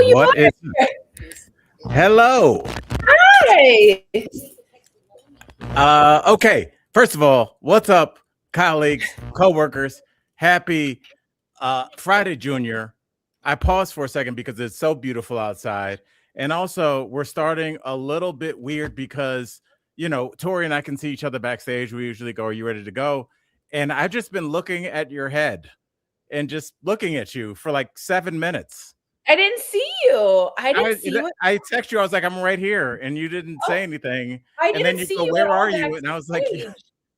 you What is are. hello? Hi. Okay. First of all, what's up, colleagues, coworkers? Happy Friday, Junior. I paused for a second because it's so beautiful outside, and also we're starting a little bit weird because Tori and I can see each other backstage. We usually go, "Are you ready to go?" And I've just been looking at your head and just looking at you for like 7 minutes. I didn't see you. I I didn't see you. I text you. I was like, "I'm right here," and you didn't Oh, say anything. I And then didn't you see go, you at "Where all are you?" And I was like, backstage.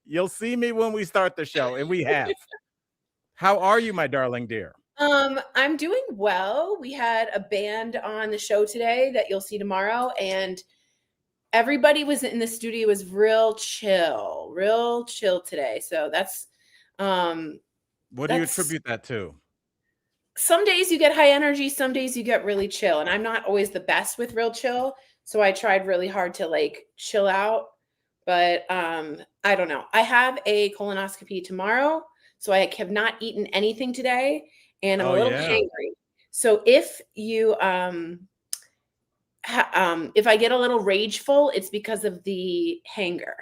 "You'll see me when we start the show," and we have. How are you, my darling dear? I'm doing well. We had a band on the show today that you'll see tomorrow, and everybody was in the studio was real chill today. So that's What do you that's attribute that to? some days you get high energy, some days you get really chill, and I'm not always the best with real chill, so I tried really hard to like chill out. But I don't know. I have a colonoscopy tomorrow, so I have not eaten anything today, and I'm a Oh little yeah. hangry. So if you if I get a little rageful, it's because of the hanger.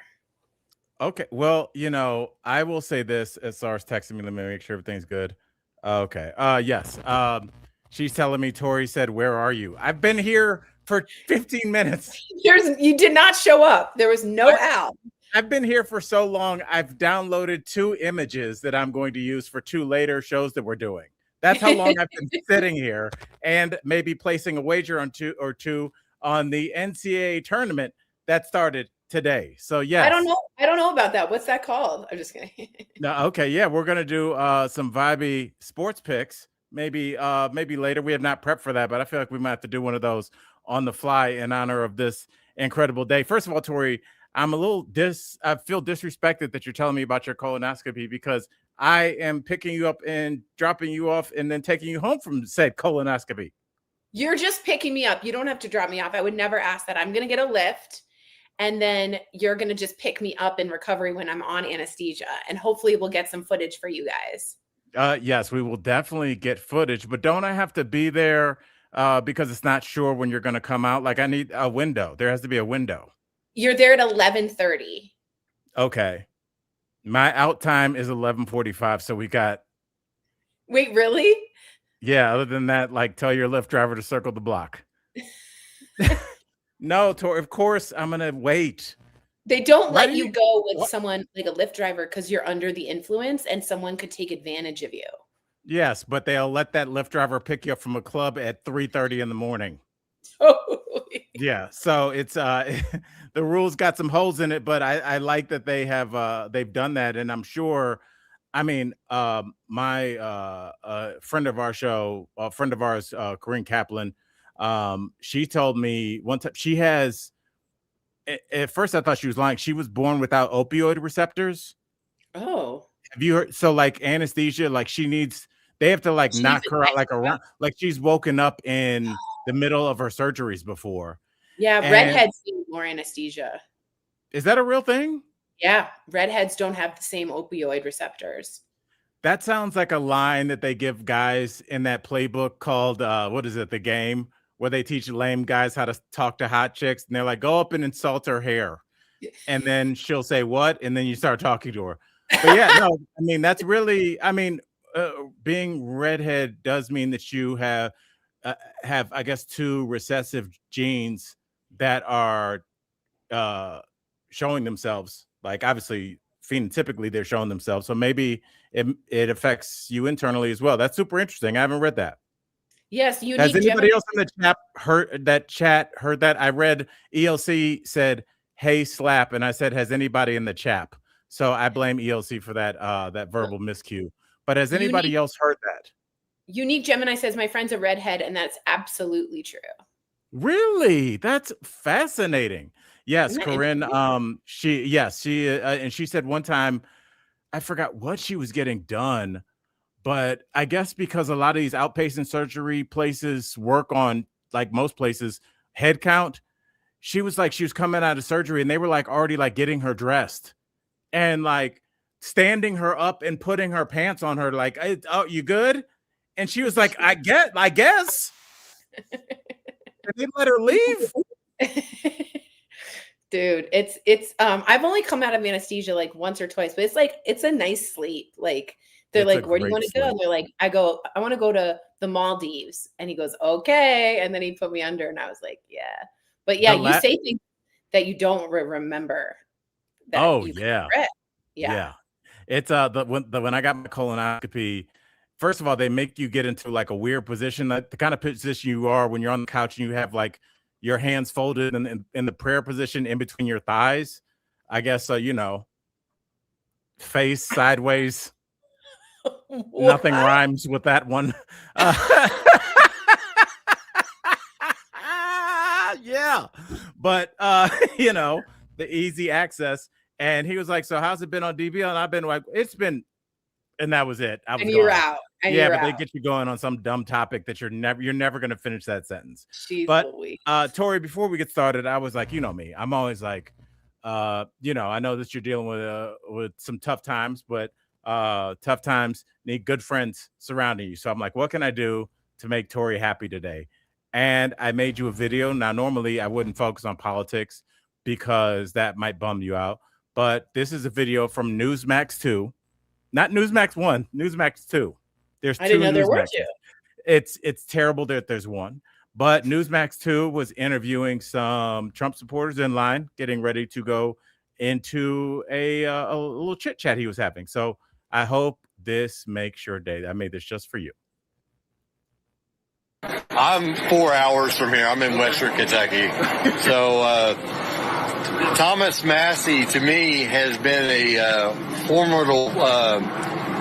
Okay. Well, I will say this as SARS texting me. Let me make sure everything's good. Okay. Yes. She's telling me Tori said, "Where are you?" I've been here for 15 minutes. You did not show up. There was no Al. I've been here for so long. I've downloaded 2 images that I'm going to use for 2 later shows that we're doing. That's how long I've been sitting here, and maybe placing a wager on two on the NCAA tournament that started today. So yes. I don't know about that. What's that called? I'm just kidding. No, okay, yeah, we're gonna do some vibey sports picks. Maybe later. We have not prepped for that, but I feel like we might have to do one of those on the fly in honor of this incredible day. First of all, Tori, I'm a little I feel disrespected that you're telling me about your colonoscopy because I am picking you up and dropping you off and then taking you home from said colonoscopy. You're just picking me up. You don't have to drop me off. I would never ask that. I'm going to get a lift, and then you're going to just pick me up in recovery when I'm on anesthesia, and hopefully we'll get some footage for you guys. Yes, we will definitely get footage, but don't I have to be there because it's not sure when you're going to come out? Like I need a window. There has to be a window. You're there at 11:30. Okay. My out time is 11:45, so we got. Wait, really? Yeah, other than that, like tell your Lyft driver to circle the block. No, Tori, of course I'm going to wait. They don't let you go with someone like a Lyft driver because you're under the influence and someone could take advantage of you. Yes, but they'll let that Lyft driver pick you up from a club at 3:30 in the morning. Totally. Yeah, so it's the rules got some holes in it, but I like that they've done that, and I'm sure. I mean, my friend of our show, a friend of ours, Corinne Kaplan, she told me one time she has. At first, I thought she was lying. She was born without opioid receptors. Oh. Have you heard? So, like anesthesia, like they have to like knock her out like around, like she's woken up in the middle of her surgeries before. Yeah, redheads need more anesthesia. Is that a real thing? Yeah, redheads don't have the same opioid receptors. That sounds like a line that they give guys in that playbook called what is it? The Game, where they teach lame guys how to talk to hot chicks, and they're like, "Go up and insult her hair," and then she'll say what, and then you start talking to her. But yeah, no, I mean that's really, I mean, being redhead does mean that you have I guess 2 recessive genes that are showing themselves. Like obviously, phenotypically, they're showing themselves. So maybe it affects you internally as well. That's super interesting. I haven't read that. Yes, you Has need anybody Gemini. else in the chat heard that? I read ELC said, "Hey, slap," and I said, "Has anybody in the chat?" So I blame ELC for that verbal miscue. But has anybody else heard that? Unique Gemini says my friend's a redhead, and that's absolutely true. Really? That's fascinating. Yes, Corinne. She and she said one time, I forgot what she was getting done, but I guess because a lot of these outpatient surgery places work on, like most places, head count. She was coming out of surgery and they were like already like getting her dressed and like standing her up and putting her pants on her like, "Oh, you good?" And she was like, I guess. they let her leave? Dude, it's I've only come out of anesthesia like once or twice, but it's a nice sleep. Like they're It's a like, "Where do you great want to go?" sleep. And they're like, I want to go to the Maldives. And he goes, "Okay." And then he put me under and I was like, "Yeah." But yeah, The you la say things that you don't remember that Oh, you could yeah. regret. Yeah. Yeah. It's, when I got my colonoscopy, first of all, they make you get into, like, a weird position, like, the kind of position you are when you're on the couch and you have, like, your hands folded in the prayer position in between your thighs. I guess, you know, face sideways. Nothing What? rhymes with that one. Uh, yeah. But, you know, the easy access. And he was like, "So how's it been on DBL?" And I've been like, "It's been," and that was it. I was And you're gone. out. And Yeah, you're but they out. get you going on some dumb topic that you're never gonna finish that sentence. She's But Louise. Tori, before we get started, I was like, you know me, I'm always like, you know, I know that you're dealing with some tough times, but tough times need good friends surrounding you. So I'm like, what can I do to make Tori happy today? And I made you a video. Now, normally I wouldn't focus on politics because that might bum you out. But this is a video from Newsmax 2, not Newsmax 1, Newsmax 2. There's I didn't 2 know there were Newsmaxes. two. It's terrible that there's one. But Newsmax 2 was interviewing some Trump supporters in line, getting ready to go into a little chit chat he was having. So I hope this makes your day. I made this just for you. I'm 4 hours from here. I'm in Western Kentucky. So Thomas Massey, to me, has been a formidable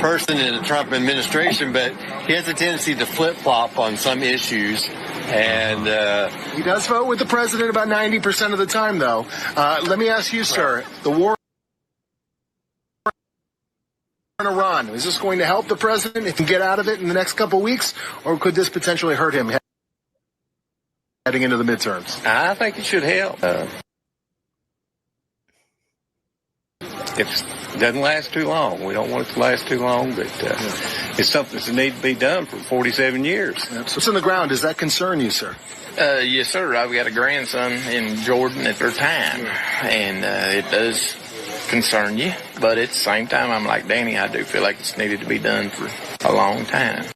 person in the Trump administration, but he has a tendency to flip-flop on some issues. And he does vote with the president about 90% of the time, though. Let me ask you, sir, the war in Iran, is this going to help the president if he can get out of it in the next couple of weeks, or could this potentially hurt him heading into the midterms? I think it should help. It doesn't last too long. We don't want it to last too long, but it's something that needs to be done for 47 years. What's in the ground? Does that concern you, sir? Yes, sir. I've got a grandson in Jordan at their time, and it does concern you. But at the same time, I'm like Danny. I do feel like it's needed to be done for a long time.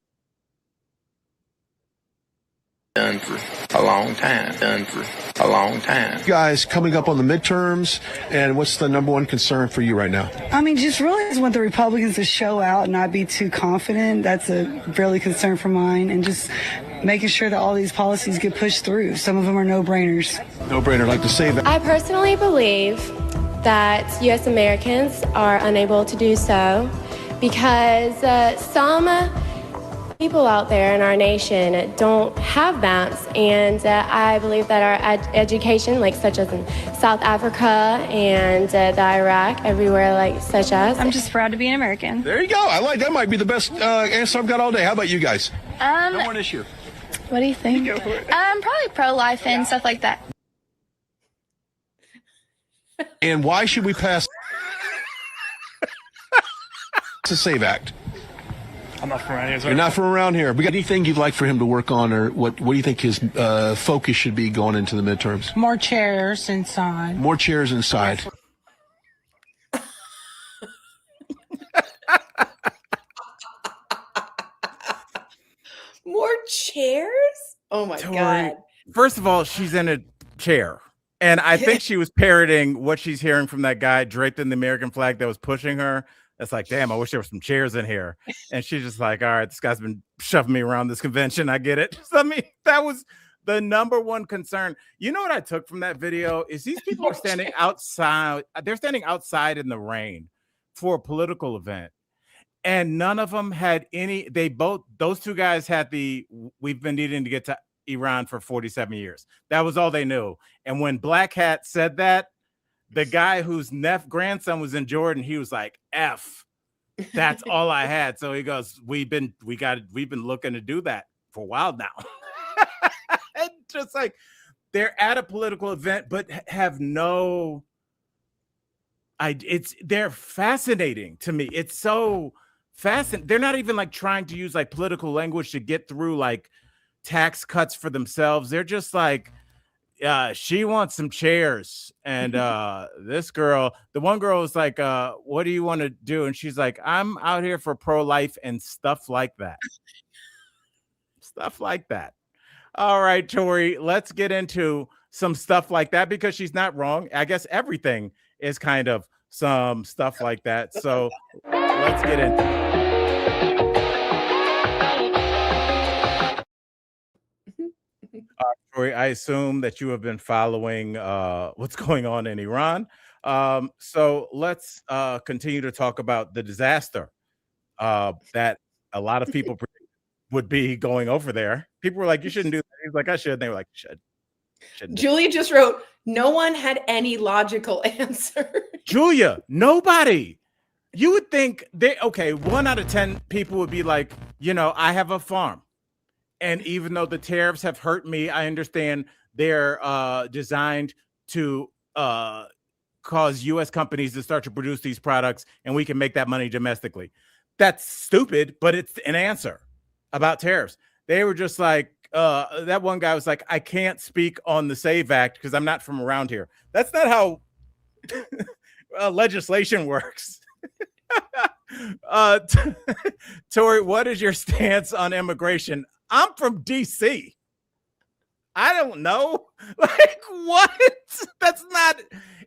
Done for a long time. Done for a long time. Guys, coming up on the midterms, and what's the number one concern for you right now? I mean, just really just want the Republicans to show out and not be too confident. That's a really concern for mine, and just making sure that all these policies get pushed through. Some of them are no-brainers. No-brainer, like to say that. I personally believe that U.S. Americans are unable to do so because some people out there in our nation don't have maps, and I believe that our education, like such as in South Africa and the Iraq, everywhere like such as. I'm just proud to be an American. There you go. I like that. Might be the best answer I've got all day. How about you guys? No more issue. What do you think? Probably pro-life and stuff like that. And why should we pass the SAVE Act? I'm not from around here. You're not from around here. We got anything you'd like for him to work on, or what do you think his focus should be going into the midterms? More chairs inside. More chairs inside. More chairs? Oh my Tori, God. First of all, she's in a chair. And I think she was parroting what she's hearing from that guy draped in the American flag that was pushing her. That's like, damn, I wish there were some chairs in here. And she's just like, all right, this guy's been shoving me around this convention. I get it. So, I mean, that was the number one concern. You know what I took from that video is these people are standing outside. They're standing outside in the rain for a political event. And none of them had any, those two guys had we've been needing to get to Iran for 47 years. That was all they knew. And when Black Hat said that, the guy whose grandson was in Jordan, he was like, F, that's all I had. So he goes, we've been looking to do that for a while now. And just like, they're at a political event, but have no, they're fascinating to me. It's so fascinating. They're not even like trying to use like political language to get through like tax cuts for themselves. They're just like, she wants some chairs. And this girl, the one girl was like, what do you want to do? And she's like, I'm out here for pro-life and stuff like that. Stuff like that. All right, Tori, let's get into some stuff like that, because she's not wrong. I guess everything is kind of some stuff like that. So let's get into it. Tori, I assume that you have been following what's going on in Iran. So let's continue to talk about the disaster that a lot of people would be going over there. People were like, you shouldn't do that. He's like, I should. They were like, should. Julia just wrote, no one had any logical answer. Julia, nobody. You would think okay, 1 out of 10 people would be like, I have a farm. And even though the tariffs have hurt me, I understand they're designed to cause U.S. companies to start to produce these products, and we can make that money domestically. That's stupid, but it's an answer about tariffs. They were just like, that one guy was like, I can't speak on the SAVE Act because I'm not from around here. That's not how legislation works. Tori, what is your stance on immigration? I'm from DC. I don't know. Like, what? That's not,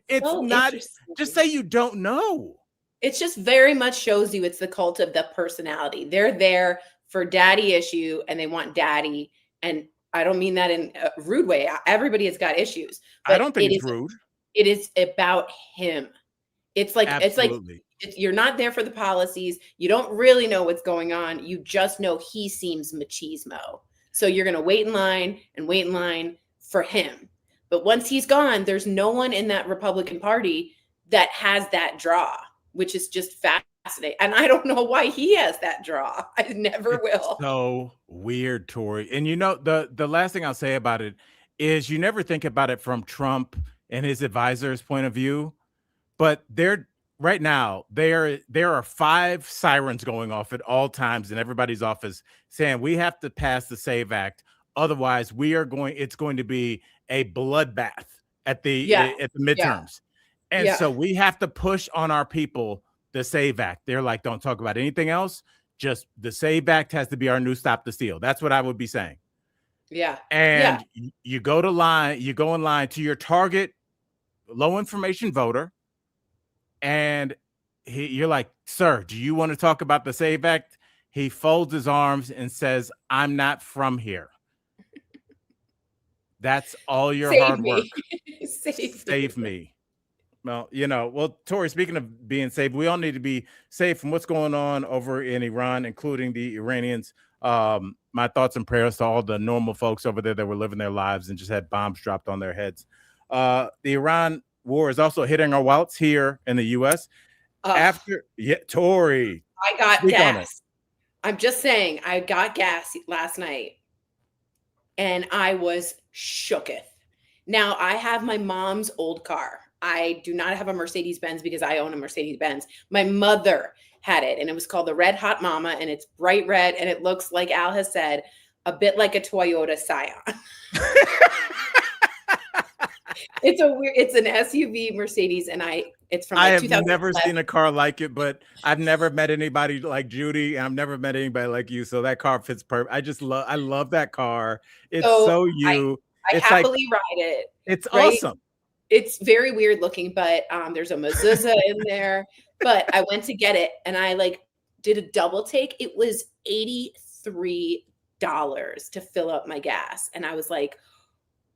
it's not, just say you don't know. It just very much shows you it's the cult of the personality. They're there for daddy issue and they want daddy. And I don't mean that in a rude way. Everybody has got issues. I don't think it's rude. It is about him. It's like, Absolutely. You're not there for the policies. You don't really know what's going on. You just know he seems machismo. So you're going to wait in line for him. But once he's gone, there's no one in that Republican Party that has that draw, which is just fascinating. And I don't know why he has that draw. I never will. So weird, Tori. And the last thing I'll say about it is you never think about it from Trump and his advisors' point of view, but right now there are 5 sirens going off at all times in everybody's office saying we have to pass the SAVE Act. Otherwise, it's going to be a bloodbath at the midterms. And so we have to push on our people the SAVE Act. They're like, don't talk about anything else. Just the SAVE Act has to be our new stop the steal. That's what I would be saying. Yeah. And you go in line to your target low information voter. And you're like, sir, do you want to talk about the SAVE Act? He folds his arms and says, I'm not from here. That's all your hard work. Save me. Well, Tori, speaking of being safe, we all need to be safe from what's going on over in Iran, including the Iranians. My thoughts and prayers to all the normal folks over there that were living their lives and just had bombs dropped on their heads. The Iran war is also hitting our wallets here in the U.S. Tori, I got gas. I'm just saying, I got gas last night and I was shooketh. Now, I have my mom's old car. I do not have a Mercedes-Benz because I own a Mercedes-Benz. My mother had it, and it was called the Red Hot Mama, and it's bright red, and it looks, like Al has said, a bit like a Toyota Scion. It's an SUV Mercedes, and it's from like 2011. Never seen a car like it, but I've never met anybody like Judy, and I've never met anybody like you. So that car fits perfect. I love that car. It's so you. I happily ride it. It's awesome. It's very weird looking, but there's a mezuzah in there. But I went to get it, and I did a double take. It was $83 to fill up my gas, and I was like,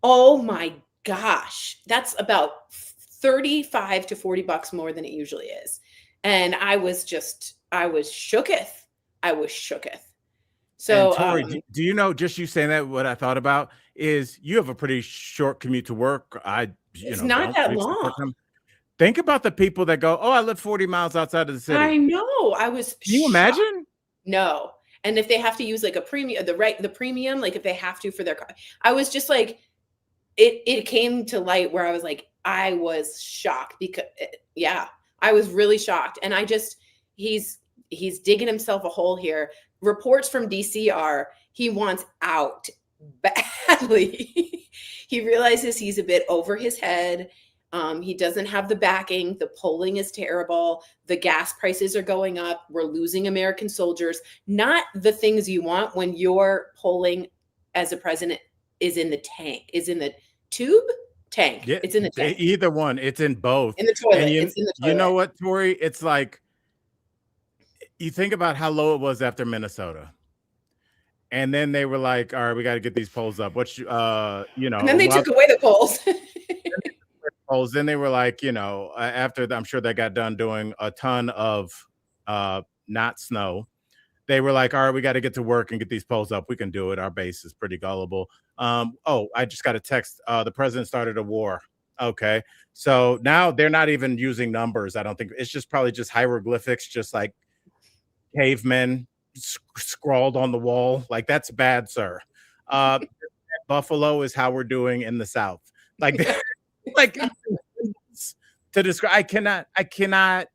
"Oh my gosh, that's about $35 to $40 more than it usually is." And I was shooketh. So, Tori, do you know, just you saying that, what I thought about is you have a pretty short commute to work. It's not that long. Think about the people that go, oh, I live 40 miles outside of the city. I know. Can you imagine? No. And if they have to use a premium, the premium, if they have to for their car, I was just like, it came to light where I was like, I was shocked because I was really shocked. And he's digging himself a hole here. Reports from DC are he wants out badly. He realizes he's a bit over his head. He doesn't have the backing. The polling is terrible. The gas prices are going up. We're losing American soldiers. Not the things you want when your polling as a president is in the tank, is in the tube tank. Yeah, It's in the tank. either one. It's in both. In the toilet. And It's in the toilet. you know what, Tori? It's like, you think about how low it was after Minnesota. And then they were like, all right, we got to get these polls up. What And then they took away the polls. polls. Then they were like, after I'm sure they got done doing a ton of not snow, they were like, all right, we got to get to work and get these polls up. We can do it. Our base is pretty gullible. I just got a text. The president started a war. Okay. So now they're not even using numbers. I don't think it's just probably just hieroglyphics, just like cavemen scrawled on the wall. Like, that's bad, sir. Buffalo is how we're doing in the South. Like, like to describe, I cannot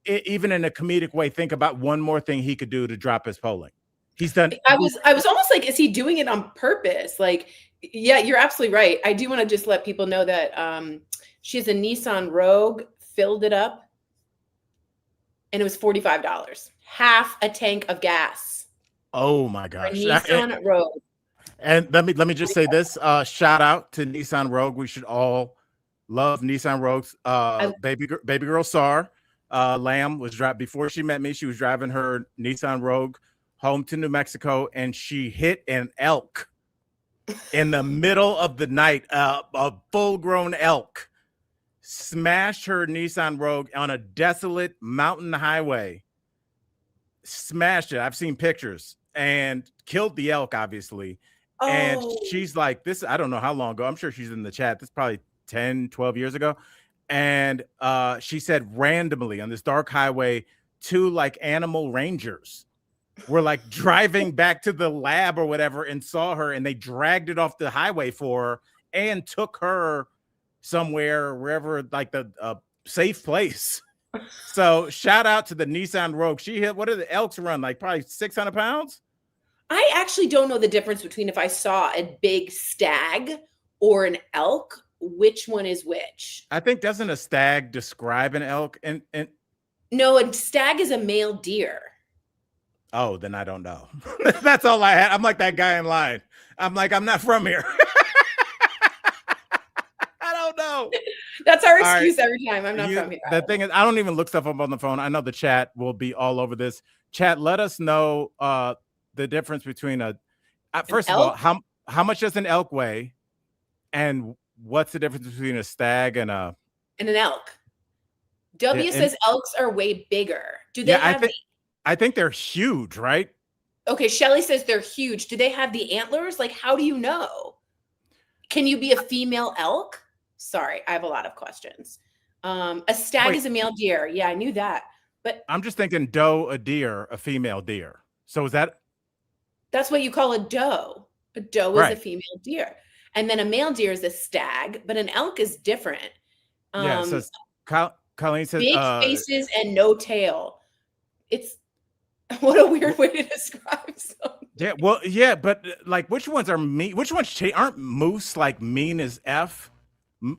even in a comedic way think about one more thing he could do to drop his polling. He's done. I was almost like, is he doing it on purpose? Like, yeah, you're absolutely right. I do want to just let people know that she has a Nissan Rogue, filled it up, and it was $45, half a tank of gas. Oh my gosh! Nissan Rogue. And let me just say this: shout out to Nissan Rogue. We should all love Nissan Rogues. Baby girl Sar Lamb was driving before she met me. She was driving her Nissan Rogue home to New Mexico, and she hit an elk in the middle of the night. A full-grown elk smashed her Nissan Rogue on a desolate mountain highway. Smashed it. I've seen pictures, and killed the elk, obviously. Oh. And she's like, this, I don't know how long ago. I'm sure she's in the chat. This is probably 10, 12 years ago. And she said randomly on this dark highway, two like animal rangers were like driving back to the lab or whatever and saw her, and they dragged it off the highway for her and took her somewhere, wherever, like the safe place. So shout out to the Nissan Rogue. She hit, what do the elks run? Like probably 600 pounds? I actually don't know the difference between if I saw a big stag or an elk. Which one is which? I think, doesn't a stag describe an elk? And no, a stag is a male deer. Oh, then I don't know. That's all I had. I'm like that guy in line. I'm like, I'm not from here. I don't know. That's our excuse every time. I'm not from here. The thing is, I don't even look stuff up on the phone. I know the chat will be all over this. Chat, let us know the difference between first of all, how much does an elk weigh, and what's the difference between a stag and an elk? W says elks are way bigger. Do they have I think they're huge, right? Okay, Shelly says they're huge. Do they have the antlers? Like, how do you know? Can you be a female elk? Sorry, I have a lot of questions. A stag is a male deer. Yeah, I knew that. But I'm just thinking doe, a deer, a female deer. So is that? That's what you call a doe. A doe is a female deer. And then a male deer is a stag, but an elk is different. Yeah, so Colleen says big faces and no tail. It's what a weird way to describe something. Yeah, well, yeah, but like, which ones are mean? Which ones aren't moose like mean as F?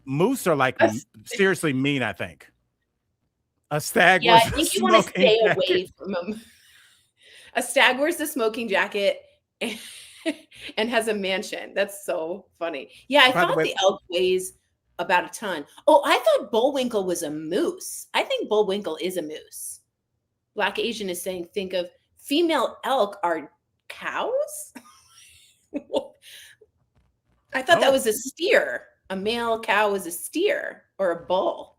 Moose are like seriously mean, I think. A stag. Yeah, I think you want to stay away from them. A stag wears the smoking jacket and has a mansion. That's so funny. Yeah, I thought the elk weighs about a ton. Oh, I thought Bullwinkle was a moose. I think Bullwinkle is a moose. Black Asian is saying, think of female elk are cows. I thought that was a steer. A male cow is a steer or a bull.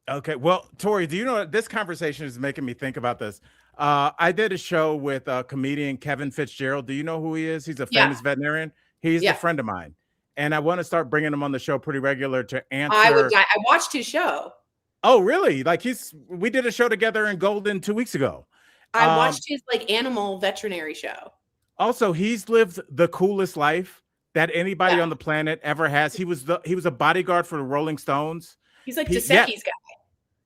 Okay. Well, Tori, do you know this conversation is making me think about this? I did a show with comedian Kevin Fitzgerald. Do you know who he is? He's a famous veterinarian. He's a friend of mine. And I want to start bringing him on the show pretty regular to answer. I watched his show. Oh, really? Like we did a show together in Golden 2 weeks ago. I watched his like animal veterinary show. Also, he's lived the coolest life that anybody on the planet ever has. He was a bodyguard for the Rolling Stones. He's like Giuseppe's guy.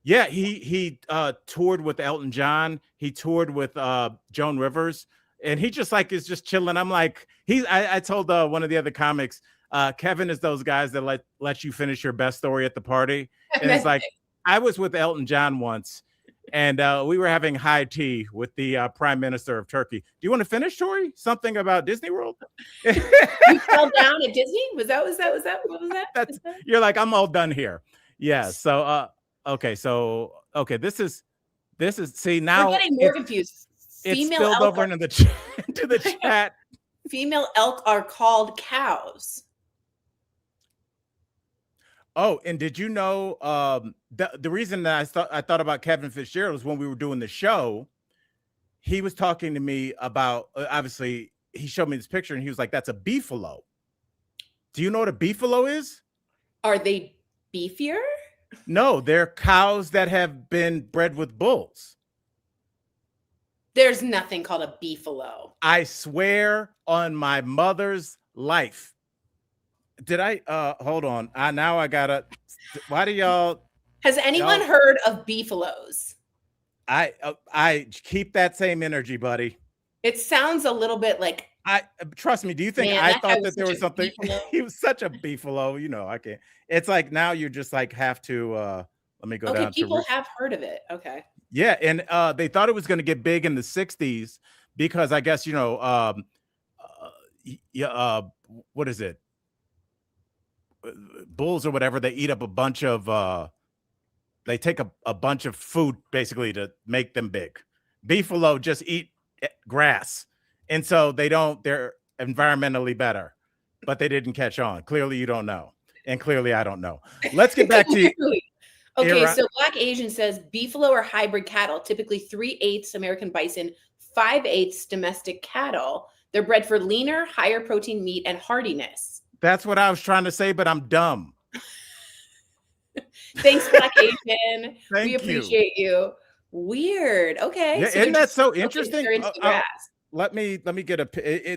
Yeah, he toured with Elton John. He toured with Joan Rivers. and he just like is just chilling. I'm like, I told one of the other comics, Kevin is those guys that let you finish your best story at the party. And it's like, I was with Elton John once, and we were having high tea with the Prime Minister of Turkey. Do you want to finish, Tori? Something about Disney World? You fell down at Disney? Was that what was that? You're like, I'm all done here. Yeah. So okay. So okay, this is see now we're getting more confused. It's spilled over into the chat. Female elk are called cows. Oh, and did you know the reason that I thought about Kevin Fitzgerald was when we were doing the show, he was talking to me about obviously he showed me this picture and he was like, that's a beefalo. Do you know what a beefalo is? Are they beefier? No, they're cows that have been bred with bulls. There's nothing called a beefalo. I swear on my mother's life. Did I hold on? Now I gotta. Why do y'all? Has anyone heard of beefalos? I keep that same energy, buddy. It sounds a little bit like. Trust me. Do you think I thought that there was something? He was such a beefalo. You know, I can't. It's like now you're just like have to. Let me go down. Okay, people have heard of it. Okay. Yeah, and they thought it was going to get big in the 60s because I guess, you know, what is it? Bulls or whatever, they eat up a bunch of, they take a bunch of food basically to make them big. Beefalo just eat grass. And so they're environmentally better, but they didn't catch on. Clearly you don't know. And clearly I don't know. Let's get back to Okay, so Black Asian says beefalo are hybrid cattle, typically 3/8 American bison, 5/8 domestic cattle. They're bred for leaner, higher protein meat and hardiness. That's what I was trying to say, but I'm dumb. Thanks, Black Asian. We appreciate you. Weird. Okay. Yeah, so isn't that so interesting? Let me get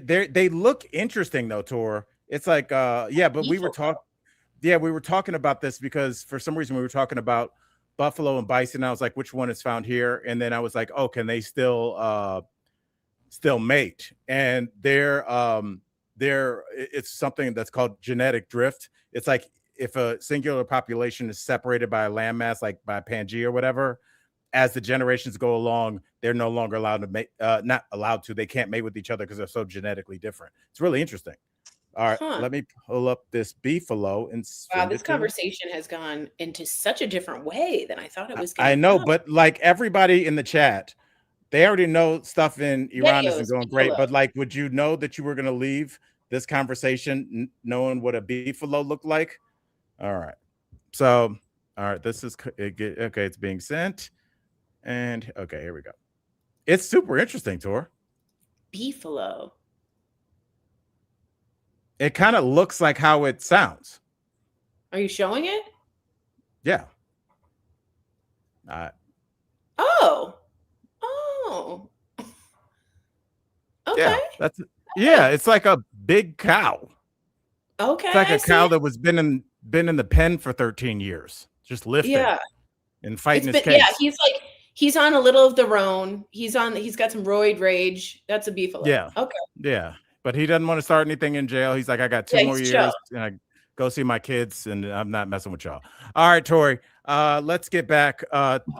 they look interesting though, Tor. It's like yeah, but we were talking about this because for some reason we were talking about buffalo and bison. I was like, which one is found here? And then I was like, oh, can they still mate? And it's something that's called genetic drift. It's like if a singular population is separated by a landmass, like by Pangea or whatever, as the generations go along, they're no longer allowed to mate. Not allowed to. They can't mate with each other because they're so genetically different. It's really interesting. All right, let me pull up this beefalo and wow, this conversation has gone into such a different way than I thought it was going to. I know, but like everybody in the chat, they already know stuff in Iran isn't going great. But like, would you know that you were going to leave this conversation knowing what a beefalo looked like? All right, so all right, this is okay. It's being sent, and okay, here we go. It's super interesting, Tor. Beefalo. It kind of looks like how it sounds. Are you showing it? Yeah. Oh. Okay. Yeah, it's like a big cow. Okay. It's like a cow that was been in the pen for 13 years, just lifting and fighting his case. Yeah, he's on a little of the roan. He's got some roid rage. That's a beefalo. Yeah. Okay. Yeah. But he doesn't want to start anything in jail. He's like, I got 2 more years and I go see my kids and I'm not messing with y'all. All right, Tori, let's get back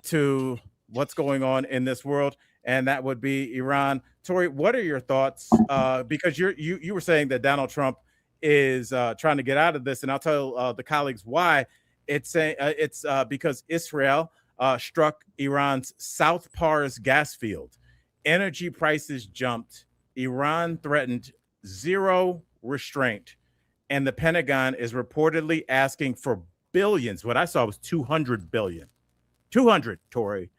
to what's going on in this world. And that would be Iran. Tori, what are your thoughts? Because you were saying that Donald Trump is trying to get out of this. And I'll tell the colleagues why. It's because Israel struck Iran's South Pars gas field. Energy prices jumped. Iran threatened zero restraint, and the Pentagon is reportedly asking for billions. What I saw was 200 billion. 200, Tori.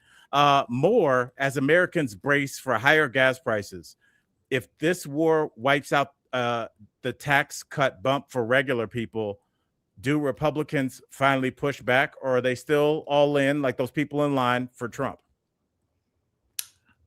More as Americans brace for higher gas prices. If this war wipes out the tax cut bump for regular people, do Republicans finally push back, or are they still all in like those people in line for Trump?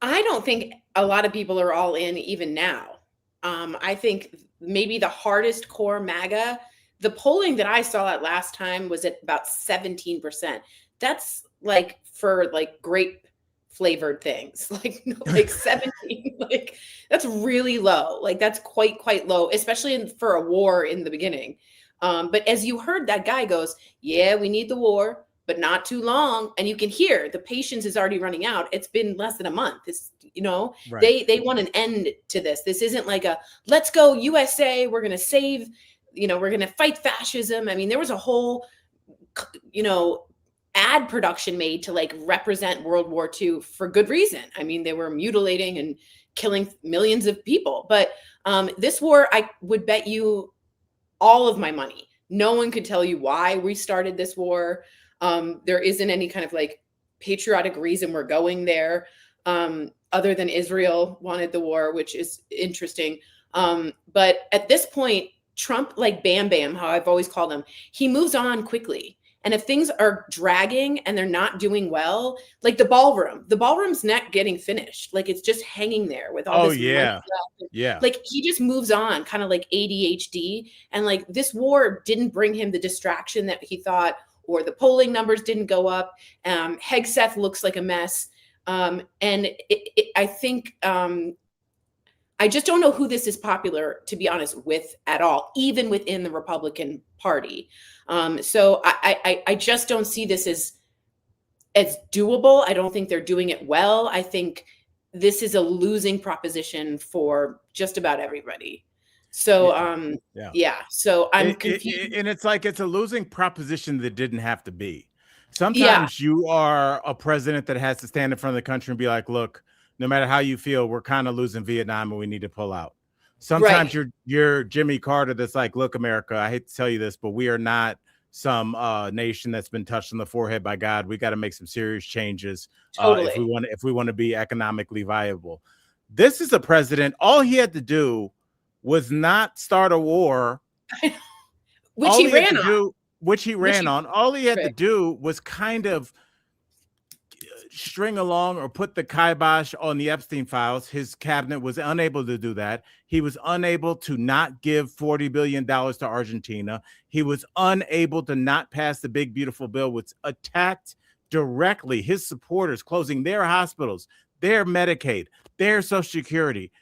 I don't think a lot of people are all in even now. I think maybe the hardest core MAGA, the polling that I saw at last time was at about 17%. That's like for like great flavored things, like 17, like that's really low. Like that's quite low, especially for a war in the beginning. But as you heard, that guy goes, yeah, we need the war, but not too long. And you can hear the patience is already running out. It's been less than a month. It's, Right. they want an end to this. This isn't like a, let's go USA. We're going to save, we're going to fight fascism. I mean, there was a whole, ad production made to like represent World War II for good reason. I mean, they were mutilating and killing millions of people. But this war, I would bet you all of my money, no one could tell you why we started this war. There isn't any kind of like patriotic reason we're going there, other than Israel wanted the war, which is interesting. But at this point, Trump, like Bam Bam, how I've always called him, he moves on quickly. And if things are dragging and they're not doing well, like the ballroom's not getting finished. Like it's just hanging there with all this. Yeah. Like he just moves on, kind of like ADHD. And like this war didn't bring him the distraction that he thought, or the polling numbers didn't go up. Hegseth looks like a mess. And I think I just don't know who this is popular, to be honest, with at all, even within the Republican Party. So I just don't see this as doable. I don't think they're doing it well. I think this is a losing proposition for just about everybody. So so I'm confused. And it's like it's a losing proposition that didn't have to be. Sometimes you are a president that has to stand in front of the country and be like, look, no matter how you feel, we're kind of losing Vietnam and we need to pull out. Sometimes you're Jimmy Carter that's like, look, America, I hate to tell you this, but we are not some nation that's been touched on the forehead by God. We got to make some serious changes if we want to be economically viable. This is a president. All he had to do was not start a war, which he ran on. All he had to do was kind of string along or put the kibosh on the Epstein files. His cabinet was unable to do that. He was unable to not give $40 billion to Argentina. He was unable to not pass the big, beautiful bill, which attacked directly his supporters, closing their hospitals, their Medicaid, their Social Security.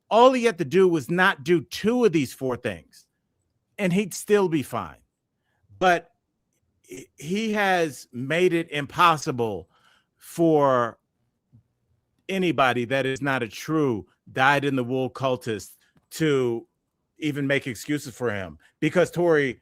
All he had to do was not do two of these four things, and he'd still be fine. But he has made it impossible for anybody that is not a true dyed-in-the-wool cultist to even make excuses for him. Because, Tori,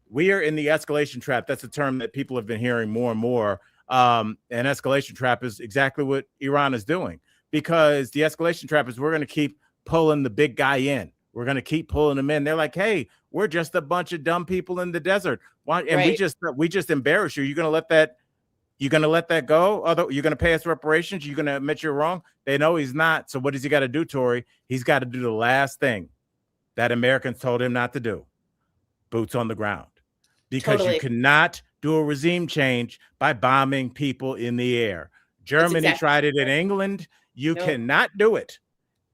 we are in the escalation trap. That's a term that people have been hearing more and more. An escalation trap is exactly what Iran is doing, because the escalation trap is we're going to keep pulling the big guy in. We're going to keep pulling him in. They're like, hey, we're just a bunch of dumb people in the desert. And we just embarrass you. You're going to let that go? You're going to pay us reparations? You're going to admit you're wrong? They know he's not. So what does he got to do, Tori? He's got to do the last thing that Americans told him not to do. Boots on the ground. Because you cannot do a regime change by bombing people in the air. Germany tried it in England. You cannot do it.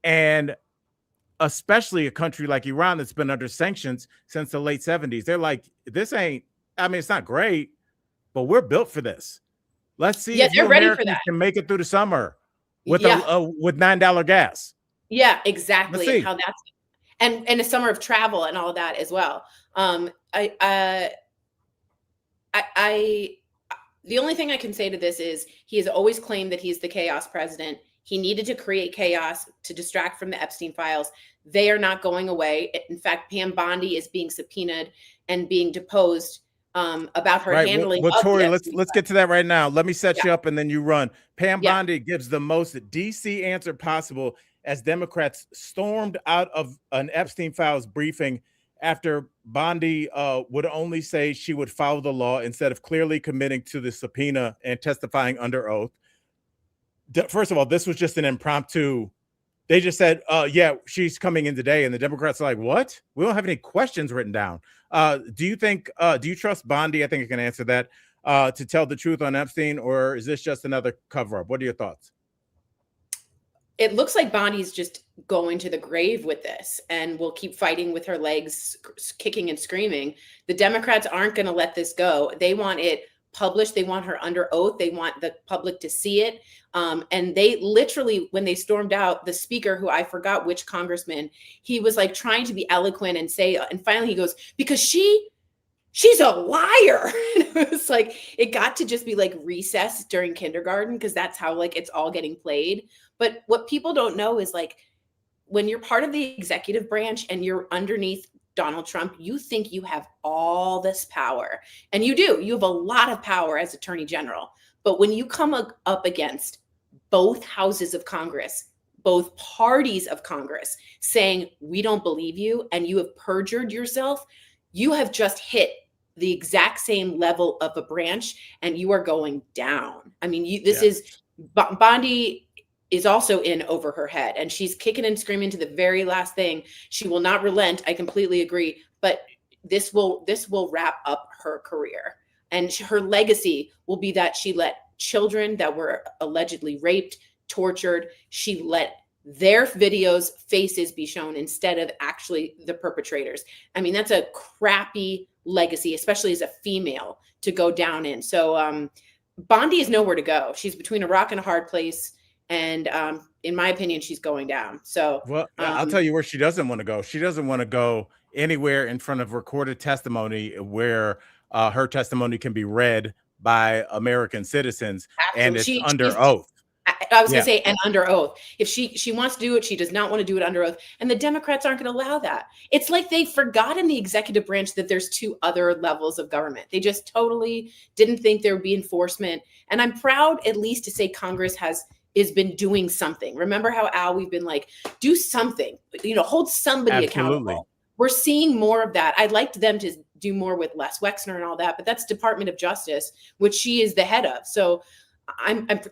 And especially a country like Iran that's been under sanctions since the late 70s. They're like, it's not great, but we're built for this. Let's see if you Americans can make it through the summer with with $9 gas. Yeah, exactly. And how that's and a summer of travel and all of that as well. The only thing I can say to this is he has always claimed that he's the chaos president. He needed to create chaos to distract from the Epstein files. They are not going away. In fact, Pam Bondi is being subpoenaed and being deposed about her handling. Well, Tori, let's get to that right now. Let me set you up and then you run. Pam Bondi gives the most DC answer possible as Democrats stormed out of an Epstein files briefing after Bondi would only say she would follow the law instead of clearly committing to the subpoena and testifying under oath. First of all, this was just an impromptu. They just said, she's coming in today. And the Democrats are like, what? We don't have any questions written down. Do you trust Bondi? I think I can answer that, to tell the truth on Epstein, or is this just another cover up? What are your thoughts? It looks like Bondi's just going to the grave with this and will keep fighting with her legs, kicking and screaming. The Democrats aren't going to let this go. They want it published. They want her under oath. They want the public to see it. And they literally, when they stormed out, the speaker, who I forgot which congressman, he was like trying to be eloquent and say, and finally he goes, because she's a liar. It was like, it got to just be like recess during kindergarten, because that's how like it's all getting played. But what people don't know is like, when you're part of the executive branch and you're underneath Donald Trump, you think you have all this power, and you do. You have a lot of power as Attorney General. But when you come up against both houses of Congress, both parties of Congress saying, we don't believe you, and you have perjured yourself, you have just hit the exact same level of a branch, and you are going down. I mean, this is Bondi is also in over her head, and she's kicking and screaming to the very last thing. She will not relent. I completely agree, but this will wrap up her career, and her legacy will be that she let children that were allegedly raped, tortured, she let their videos, faces be shown instead of actually the perpetrators. I mean, that's a crappy legacy, especially as a female, to go down in. So Bondi is nowhere to go. She's between a rock and a hard place. And in my opinion, she's going down. So, well, I'll tell you where she doesn't want to go. She doesn't want to go anywhere in front of recorded testimony where her testimony can be read by American citizens. Absolutely. And it's under oath. I was going to say, and under oath. If she wants to do it, she does not want to do it under oath. And the Democrats aren't going to allow that. It's like they forgot in the executive branch that there's two other levels of government. They just totally didn't think there would be enforcement. And I'm proud at least to say Congress has been doing something. Remember how, Al, we've been like, do something, hold somebody accountable. We're seeing more of that. I'd like them to do more with Les Wexner and all that, but that's Department of Justice, which she is the head of. So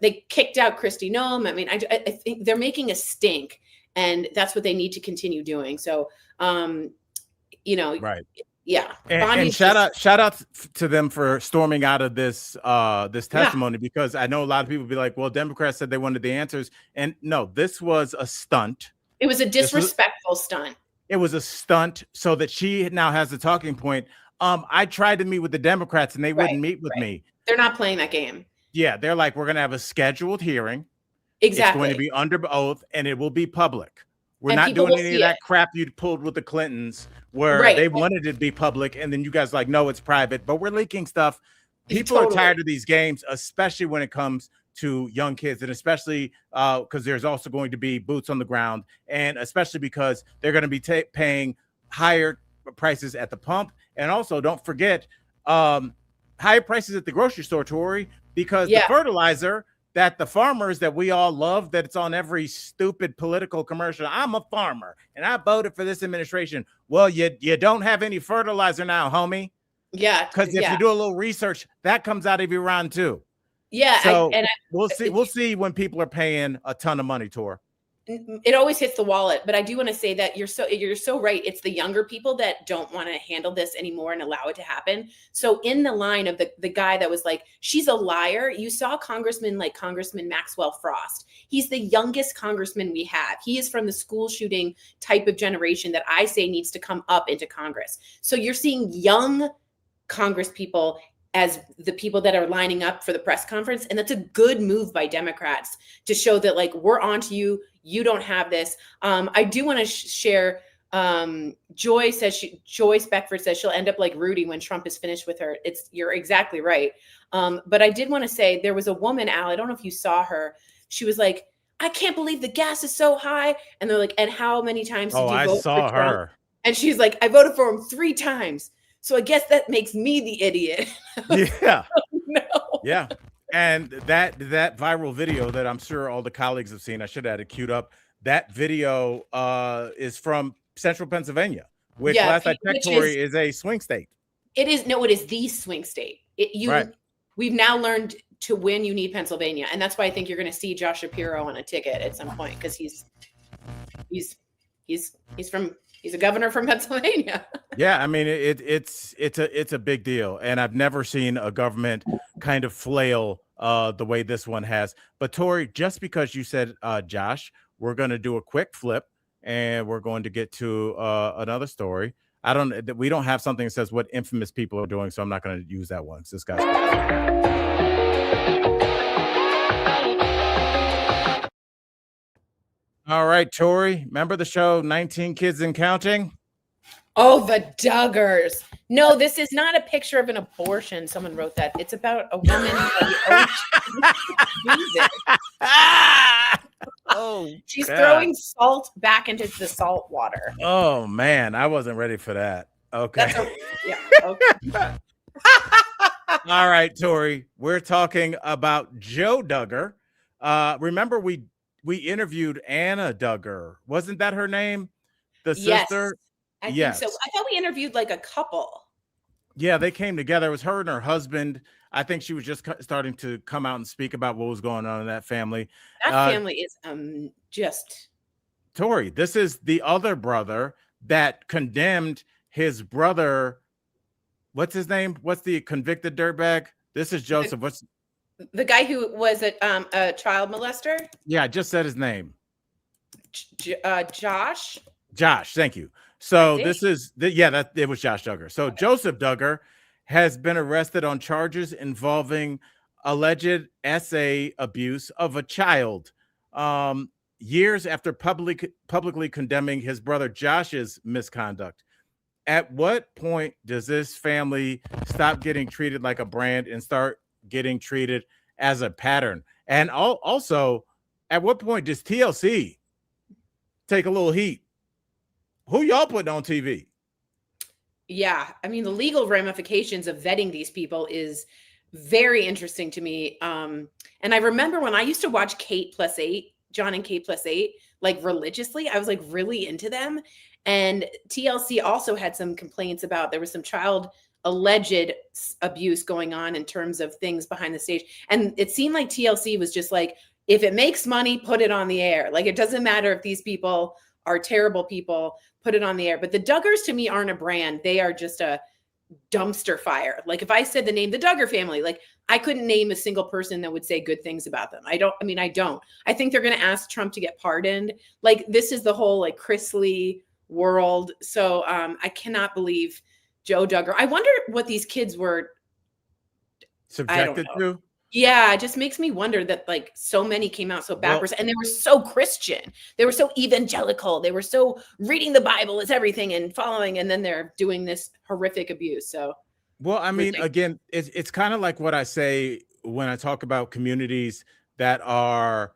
they kicked out Kristi Noem. I mean, I think they're making a stink, and that's what they need to continue doing. So, right. Yeah. And shout out to them for storming out of this testimony, because I know a lot of people be like, well, Democrats said they wanted the answers. And no, this was a stunt. It was a disrespectful stunt. It was a stunt so that she now has the talking point. I tried to meet with the Democrats and they wouldn't meet with me. They're not playing that game. Yeah, they're like, we're going to have a scheduled hearing. Exactly. It's going to be under oath and it will be public. We're not doing any of that crap you pulled with the Clintons where they wanted it to be public. And then you guys like, no, it's private, but we're leaking stuff. People are tired of these games, especially when it comes to young kids, and especially because there's also going to be boots on the ground, and especially because they're going to be paying higher prices at the pump. And also don't forget higher prices at the grocery store, Tori, because the fertilizer that the farmers that we all love, that it's on every stupid political commercial. I'm a farmer and I voted for this administration. Well, you don't have any fertilizer now, homie. Yeah. Because if you do a little research, that comes out of Iran too. Yeah. So we'll see when people are paying a ton of money, Tor. It always hits the wallet, but I do want to say that you're so right. It's the younger people that don't want to handle this anymore and allow it to happen. So in the line of the guy that was like, she's a liar, you saw Congressman Maxwell Frost. He's the youngest congressman we have. He is from the school shooting type of generation that I say needs to come up into Congress. So you're seeing young Congress people as the people that are lining up for the press conference. And that's a good move by Democrats to show that like, we're on to you. You don't have this. I do want to share. Joyce Beckford says she'll end up like Rudy when Trump is finished with her. You're exactly right. But I did want to say there was a woman, Al, I don't know if you saw her. She was like, I can't believe the gas is so high. And they're like, and how many times did you vote for Trump? Her. And she's like, I voted for him 3 times. So I guess that makes me the idiot. Yeah. No. Yeah. And that viral video that I'm sure all the colleagues have seen, I should have had it queued up. That video is from Central Pennsylvania, which last I checked, Tori, is a swing state. It is the swing state. We've now learned to win, you need Pennsylvania. And that's why I think you're going to see Josh Shapiro on a ticket at some point, because he's a governor from Pennsylvania. Yeah, I mean it's a big deal, and I've never seen a government kind of flail the way this one has. But Tori, just because you said Josh, we're going to do a quick flip, and we're going to get to another story. I don't. We don't have something that says what infamous people are doing, so I'm not going to use that one. This guy's. All right, Tori. Remember the show 19 Kids and Counting? Oh, the Duggars. No, this is not a picture of an abortion. Someone wrote that. It's about a woman. Oh, she's God. throwing salt back into the salt water. Oh man, I wasn't ready for that. Okay. Okay. All right, Tori. We're talking about Joe Duggar. Remember we interviewed Anna Duggar. Wasn't that her name? The sister? I think so. I thought we interviewed like a couple. Yeah, they came together. It was her and her husband. I think she was just starting to come out and speak about what was going on in that family. That family is just. Tori, this is the other brother that condemned his brother. What's his name? What's the convicted dirtbag? This is Joseph. What's the guy who was a child molester? Yeah, I just said his name. Josh. Josh, thank you. So this is it was Josh Duggar. So okay. Joseph Duggar has been arrested on charges involving alleged SA abuse of a child. Years after publicly condemning his brother Josh's misconduct. At what point does this family stop getting treated like a brand and start getting treated as a pattern? And also, at what point does TLC take a little heat? Who y'all putting on TV? Yeah, I mean, the legal ramifications of vetting these people is very interesting to me. And I remember when I used to watch Kate Plus 8, John and Kate Plus 8, like religiously, I was like really into them. And TLC also had some complaints about there was some child alleged abuse going on in terms of things behind the stage. And it seemed like TLC was just like, if it makes money, put it on the air. Like, it doesn't matter if these people are terrible people, put it on the air. But the Duggars to me aren't a brand. They are just a dumpster fire. Like, if I said the name, the Duggar family, like I couldn't name a single person that would say good things about them. I don't. I think they're going to ask Trump to get pardoned. Like, this is the whole like Chris Lee world. So I cannot believe Joe Duggar. I wonder what these kids were subjected to. Yeah, it just makes me wonder that like so many came out so backwards, and they were so Christian. They were so evangelical. They were so reading the Bible as everything and following, and then they're doing this horrific abuse. So, well, I mean, again, it's kind of like what I say when I talk about communities that are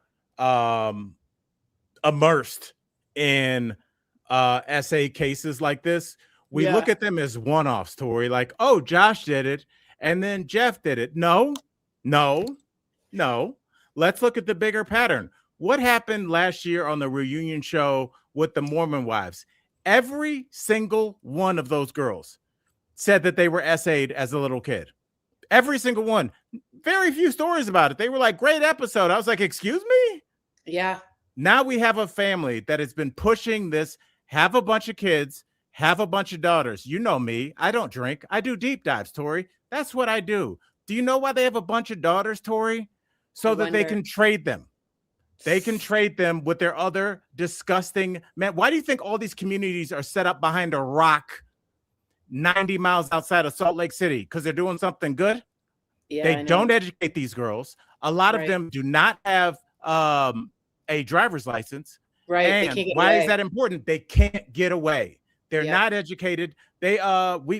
immersed in SA cases like this. We look at them as one-offs, Tori. Like, oh, Josh did it, and then Jeff did it. No. Let's look at the bigger pattern. What happened last year on the reunion show with the Mormon wives? Every single one of those girls said that they were SA'd as a little kid. Every single one. Very few stories about it. They were like, great episode. I was like, excuse me? Yeah. Now we have a family that has been pushing this, have a bunch of kids, have a bunch of daughters. You know me. I don't drink. I do deep dives, Tori. That's what I do. Do you know why they have a bunch of daughters, Tori? So that they can trade them. They can trade them with their other disgusting men. Why do you think all these communities are set up behind a rock 90 miles outside of Salt Lake City? Because they're doing something good? Yeah, they don't educate these girls. A lot of them do not have a driver's license. Right. And why is that important? They can't get away. They're not educated. They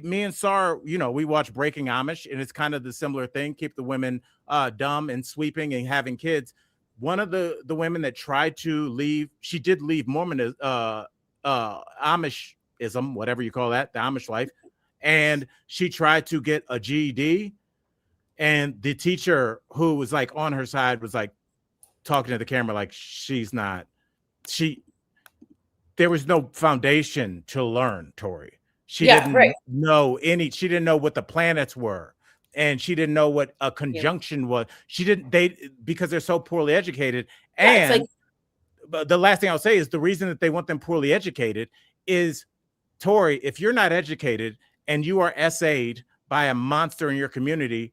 me and Sar, we watch Breaking Amish, and it's kind of the similar thing. Keep the women dumb and sweeping and having kids. One of the women that tried to leave, she did leave Mormonism, Amishism, whatever you call that, the Amish life, and she tried to get a GED, and the teacher who was like on her side was like talking to the camera like there was no foundation to learn, Tori. She didn't know she didn't know what the planets were, and she didn't know what a conjunction was. Because they're so poorly educated. And but the last thing I'll say is the reason that they want them poorly educated is, Tori, if you're not educated and you are SA'd by a monster in your community,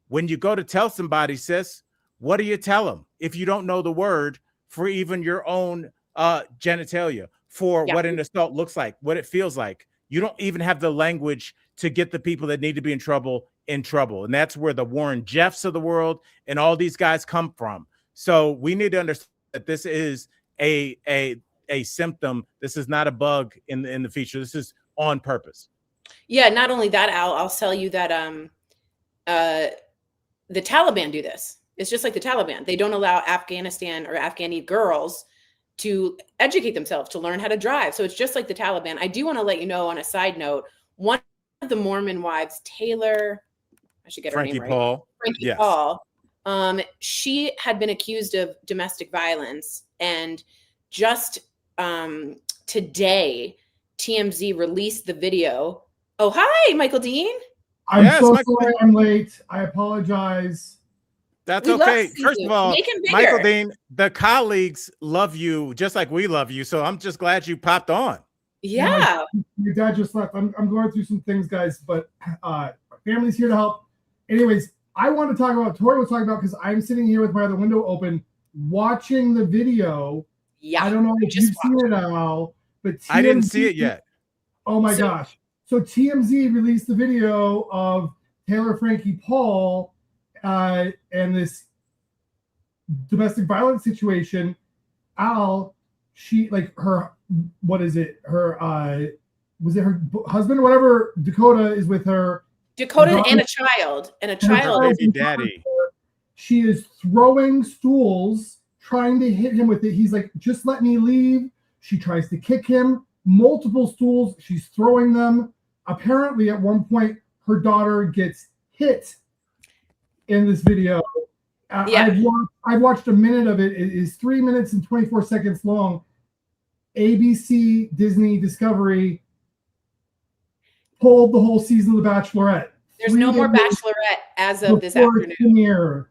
when you go to tell somebody, sis, what do you tell them if you don't know the word for even your own genitalia, for what an assault looks like, what it feels like? you don't even have the language to get the people that need to be in trouble. And that's where the Warren Jeffs of the world and all these guys come from. So we need to understand that this is a symptom. This is not a bug in the feature. This is on purpose. Yeah, not only that, Al, I'll tell you that the Taliban do this. It's just like the Taliban. They don't allow Afghanistan or Afghani girls to educate themselves, to learn how to drive. So it's just like the Taliban. I do want to let you know, on a side note, one of the Mormon wives, Taylor, I should get her name right. Frankie Paul. She had been accused of domestic violence, and just today, TMZ released the video. Oh, hi, Michael Dean. I'm so sorry I'm late. I apologize. That's okay. First of all, Michael Dean, the colleagues love you just like we love you. So I'm just glad you popped on. Yeah. Your dad just left. I'm going through some things, guys, but my family's here to help. Anyways, I want to talk about, Tori was talking about, because I'm sitting here with my other window open watching the video. Yeah. I don't know if you've seen it, Al, but I didn't see it yet. Oh my gosh. So TMZ released the video of Taylor Frankie Paul and this domestic violence situation. Al, she, like, her, what is it? Her, was it her husband or whatever? Dakota is with her. Dakota and a child. Baby daddy. She is throwing stools, trying to hit him with it. He's like, just let me leave. She tries to kick him. Multiple stools. She's throwing them. Apparently, at one point, her daughter gets hit in this video. Yeah. I've watched a minute of it. It is 3 minutes and 24 seconds long. ABC, Disney, Discovery pulled the whole season of The Bachelorette. There's no more Bachelorette as of this afternoon. Premiere.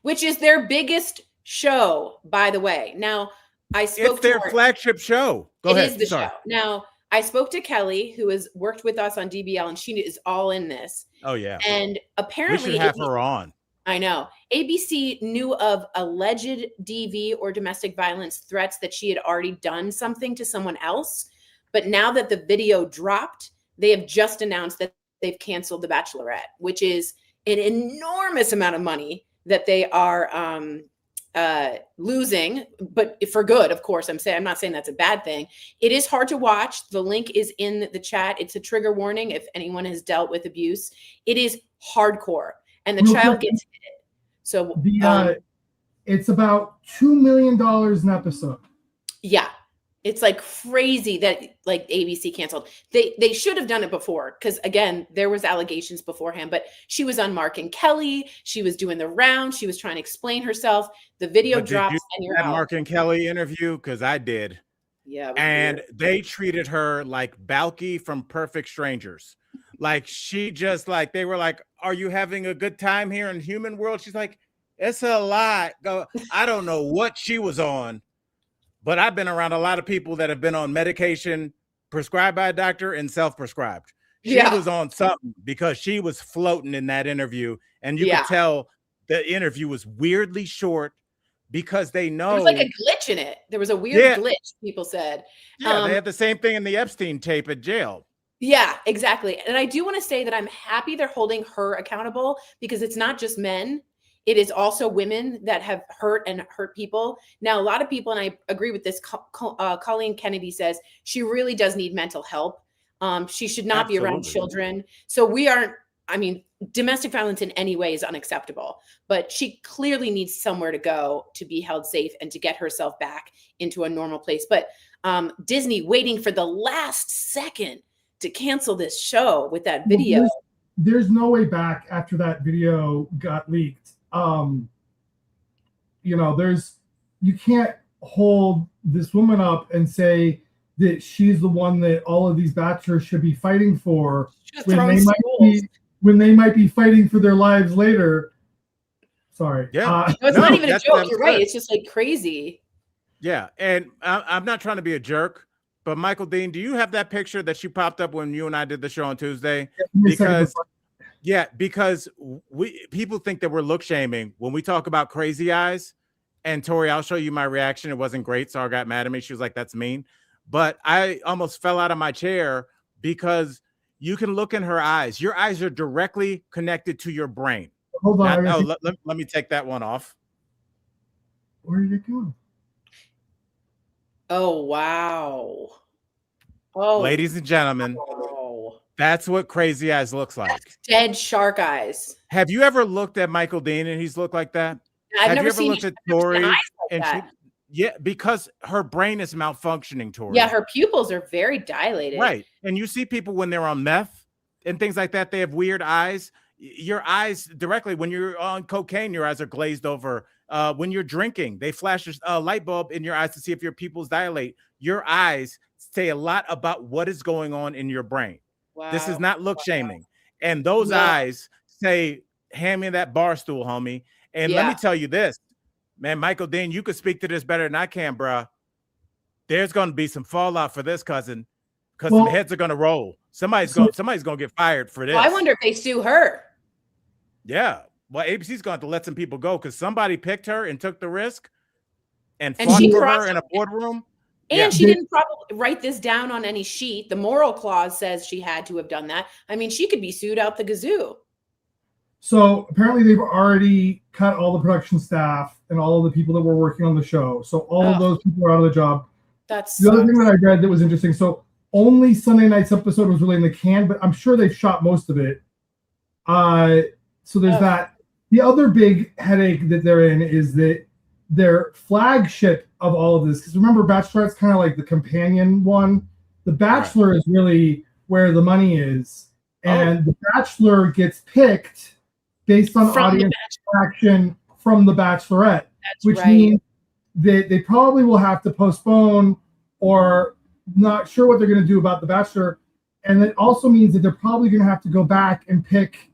Which is their biggest show, by the way. Now, I spoke to their flagship show. Go ahead. It is the show. Now, I spoke to Kelly, who has worked with us on DBL, and she is all in this. Oh, yeah. And apparently, we should have her on. I know. ABC knew of alleged DV or domestic violence threats that she had already done something to someone else. But now that the video dropped, they have just announced that they've canceled The Bachelorette, which is an enormous amount of money that they are losing, but for good, of course. I'm not saying that's a bad thing. It is hard to watch. The link is in the chat. It's a trigger warning if anyone has dealt with abuse. It is hardcore, and the child gets hit. So it's about $2 million an episode. Yeah. It's like crazy that like ABC canceled. They should have done it before, because again, there was allegations beforehand, but she was on Mark and Kelly. She was doing the round. She was trying to explain herself. The video drops and you're out. Mark and Kelly interview, because I did. Yeah. And they treated her like Balky from Perfect Strangers. Like she just like, they were like, are you having a good time here in human world? She's like, it's a lot. I don't know what she was on. But I've been around a lot of people that have been on medication prescribed by a doctor and self-prescribed. She was on something, because she was floating in that interview. And you could tell the interview was weirdly short, because they know. There was like a glitch in it. There was a weird glitch, people said. Yeah, they had the same thing in the Epstein tape at jail. Yeah, exactly. And I do want to say that I'm happy they're holding her accountable, because it's not just men. It is also women that have hurt people. Now, a lot of people, and I agree with this, Colleen Kennedy says she really does need mental help. She should not be around children. So domestic violence in any way is unacceptable, but she clearly needs somewhere to go to be held safe and to get herself back into a normal place. But Disney waiting for the last second to cancel this show with that video. There's no way back after that video got leaked. You can't hold this woman up and say that she's the one that all of these bachelors should be fighting for when they might be fighting for their lives later. Sorry. Yeah. It's not even a joke. You're right. It's just like crazy. Yeah. And I'm not trying to be a jerk, but Michael Dean, do you have that picture that she popped up when you and I did the show on Tuesday? Because people think that we're look shaming when we talk about crazy eyes. And Tori, I'll show you my reaction. It wasn't great. Sarah got mad at me. She was like, that's mean. But I almost fell out of my chair because you can look in her eyes. Your eyes are directly connected to your brain. Hold on. Let me take that one off. Where did it go? Oh, wow. Oh, ladies and gentlemen, that's what crazy eyes looks like. That's dead shark eyes. Have you ever looked at Michael Dean and he's looked like that? Have you ever looked at Tori and that. Yeah, because her brain is malfunctioning, Tori. Yeah, her pupils are very dilated. Right. And you see people when they're on meth and things like that, they have weird eyes. Your eyes directly, when you're on cocaine, your eyes are glazed over. When you're drinking, they flash a light bulb in your eyes to see if your pupils dilate. Your eyes say a lot about what is going on in your brain. Wow. This is not look shaming. And those eyes say, hand me that bar stool, homie. And let me tell you this, man, Michael Dean, you could speak to this better than I can, bruh. There's going to be some fallout for this, cousin, because some heads are going to roll. Somebody's going to get fired for this. Well, I wonder if they sue her. Yeah. Well, ABC's going to have to let some people go because somebody picked her and took the risk and fought for her in a boardroom. And she didn't probably write this down on any sheet. The moral clause says she had to have done that. I mean, she could be sued out the gazoo. So apparently they've already cut all the production staff and all of the people that were working on the show. So all of those people are out of the job. That's the other thing that I read that was interesting. So only Sunday night's episode was really in the can, but I'm sure they've shot most of it. So there's that. The other big headache that they're in is that their flagship of all of this, because remember, Bachelorette's kind of like the companion one. The Bachelor is really where the money is. And the Bachelor gets picked based on audience action from the Bachelorette, which means that they probably will have to postpone or not sure what they're going to do about the Bachelor. And it also means that they're probably going to have to go back and pick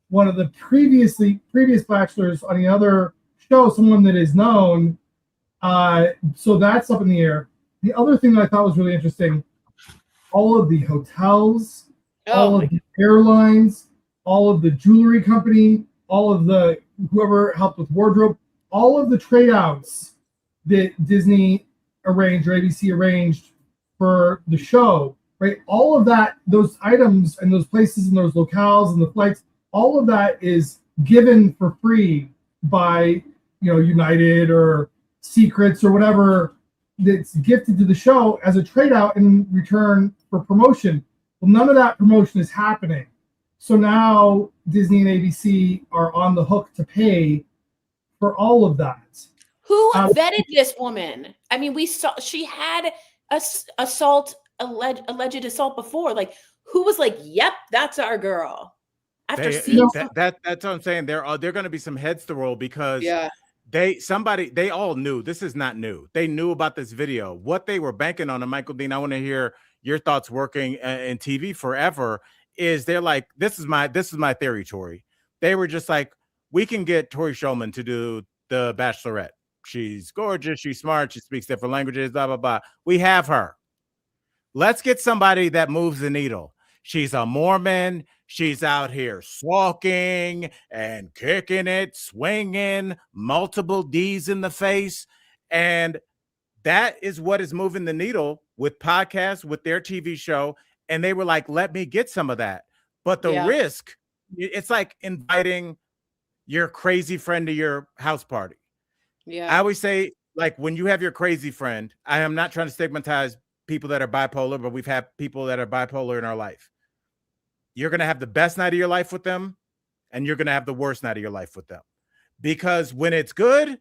one of the previous Bachelors on the other show, someone that is known. So that's up in the air. The other thing that I thought was really interesting, all of the hotels, all of the airlines, all of the jewelry company, all of the whoever helped with wardrobe, all of the trade outs that Disney arranged or ABC arranged for the show, right? All of that, those items and those places and those locales and the flights, all of that is given for free by, United or Secrets or whatever that's gifted to the show as a trade out in return for promotion. Well, none of that promotion is happening. So now Disney and ABC are on the hook to pay for all of that. Who vetted this woman? I mean, we saw she had alleged assault before. Like, who was like, "Yep, that's our girl." After seeing that's what I'm saying. There are going to be some heads to roll because they all knew this is not new. They knew about this video. What they were banking on, and Michael Dean, I want to hear your thoughts working in TV forever. Is they're like, this is my theory, Tori. They were just like, we can get Tori Shulman to do the Bachelorette. She's gorgeous, she's smart, she speaks different languages, blah, blah, blah. We have her. Let's get somebody that moves the needle. She's a Mormon. She's out here stalking and kicking it, swinging, multiple D's in the face. And that is what is moving the needle with podcasts, with their TV show. And they were like, let me get some of that. But the risk, it's like inviting your crazy friend to your house party. Yeah. I always say, like, when you have your crazy friend, I am not trying to stigmatize people that are bipolar, but we've had people that are bipolar in our life. You're going to have the best night of your life with them, and you're going to have the worst night of your life with them. Because when it's good,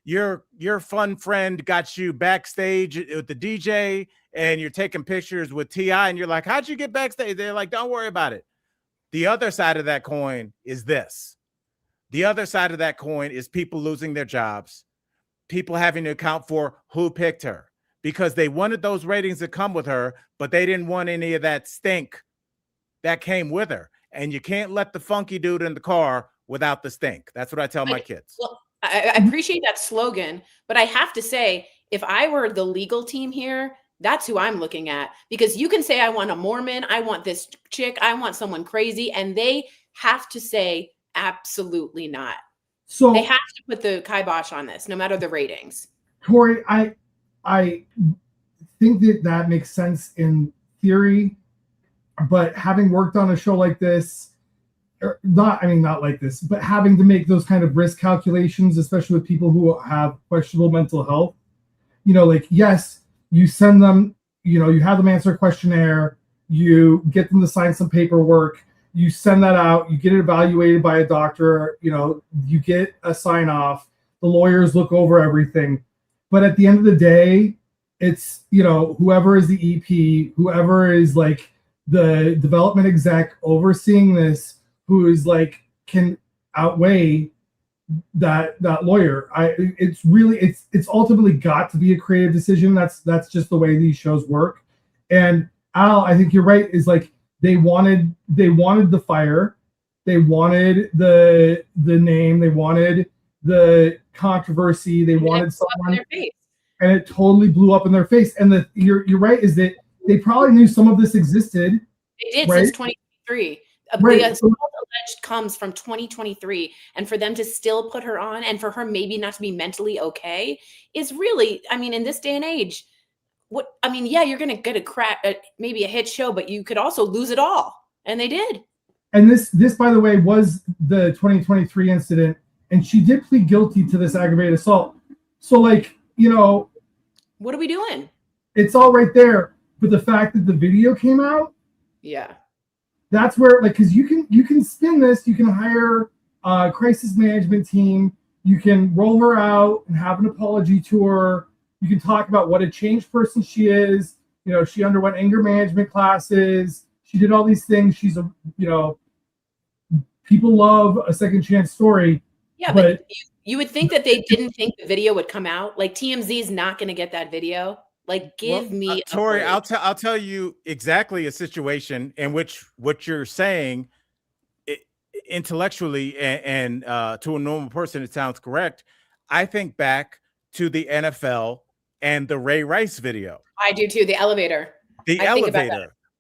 your fun friend got you backstage with the DJ, and you're taking pictures with T.I., and you're like, how'd you get backstage? They're like, don't worry about it. The other side of that coin is this. The other side of that coin is people losing their jobs, people having to account for who picked her, because they wanted those ratings to come with her, but they didn't want any of that stink that came with her. And you can't let the funky dude in the car without the stink. That's what I tell my kids. Well, I appreciate that slogan, but I have to say, if I were the legal team here, that's who I'm looking at. Because you can say, I want a Mormon, I want this chick, I want someone crazy, and they have to say, absolutely not. So they have to put the kibosh on this, no matter the ratings. Tori, I think that makes sense in theory. but having worked on a show like this, not like this, but having to make those kind of risk calculations, especially with people who have questionable mental health, like, yes, you send them, you have them answer a questionnaire, you get them to sign some paperwork, you send that out, you get it evaluated by a doctor, you get a sign off, the lawyers look over everything. But at the end of the day, it's, whoever is the EP, whoever is like the development exec overseeing this, who is like, can outweigh that lawyer. It's ultimately got to be a creative decision. That's just the way these shows work. And Al, I think you're right, is like, they wanted the fire, they wanted the name, they wanted the controversy, they wanted someone, and it totally blew up in their face. And you're right, is that they probably knew some of this existed. They did, right? Since 2023. Right. The alleged comes from 2023, and for them to still put her on, and for her maybe not to be mentally okay, is really, in this day and age, yeah, you're gonna get maybe a hit show, but you could also lose it all, and they did. And this, by the way, was the 2023 incident, and she did plead guilty to this aggravated assault. So, like, what are we doing? It's all right there, but the fact that the video came out, yeah, that's where, like, because you can spin this, you can hire a crisis management team, you can roll her out and have an apology tour. You can talk about what a changed person she is. She underwent anger management classes. She did all these things. She's people love a second chance story. Yeah, but you would think that they didn't think the video would come out. Like, TMZ is not going to get that video. Like, give me Tori, I'll tell you exactly a situation in which what you're saying intellectually and to a normal person, it sounds correct. I think back to the NFL and the Ray Rice video. I do too. The elevator.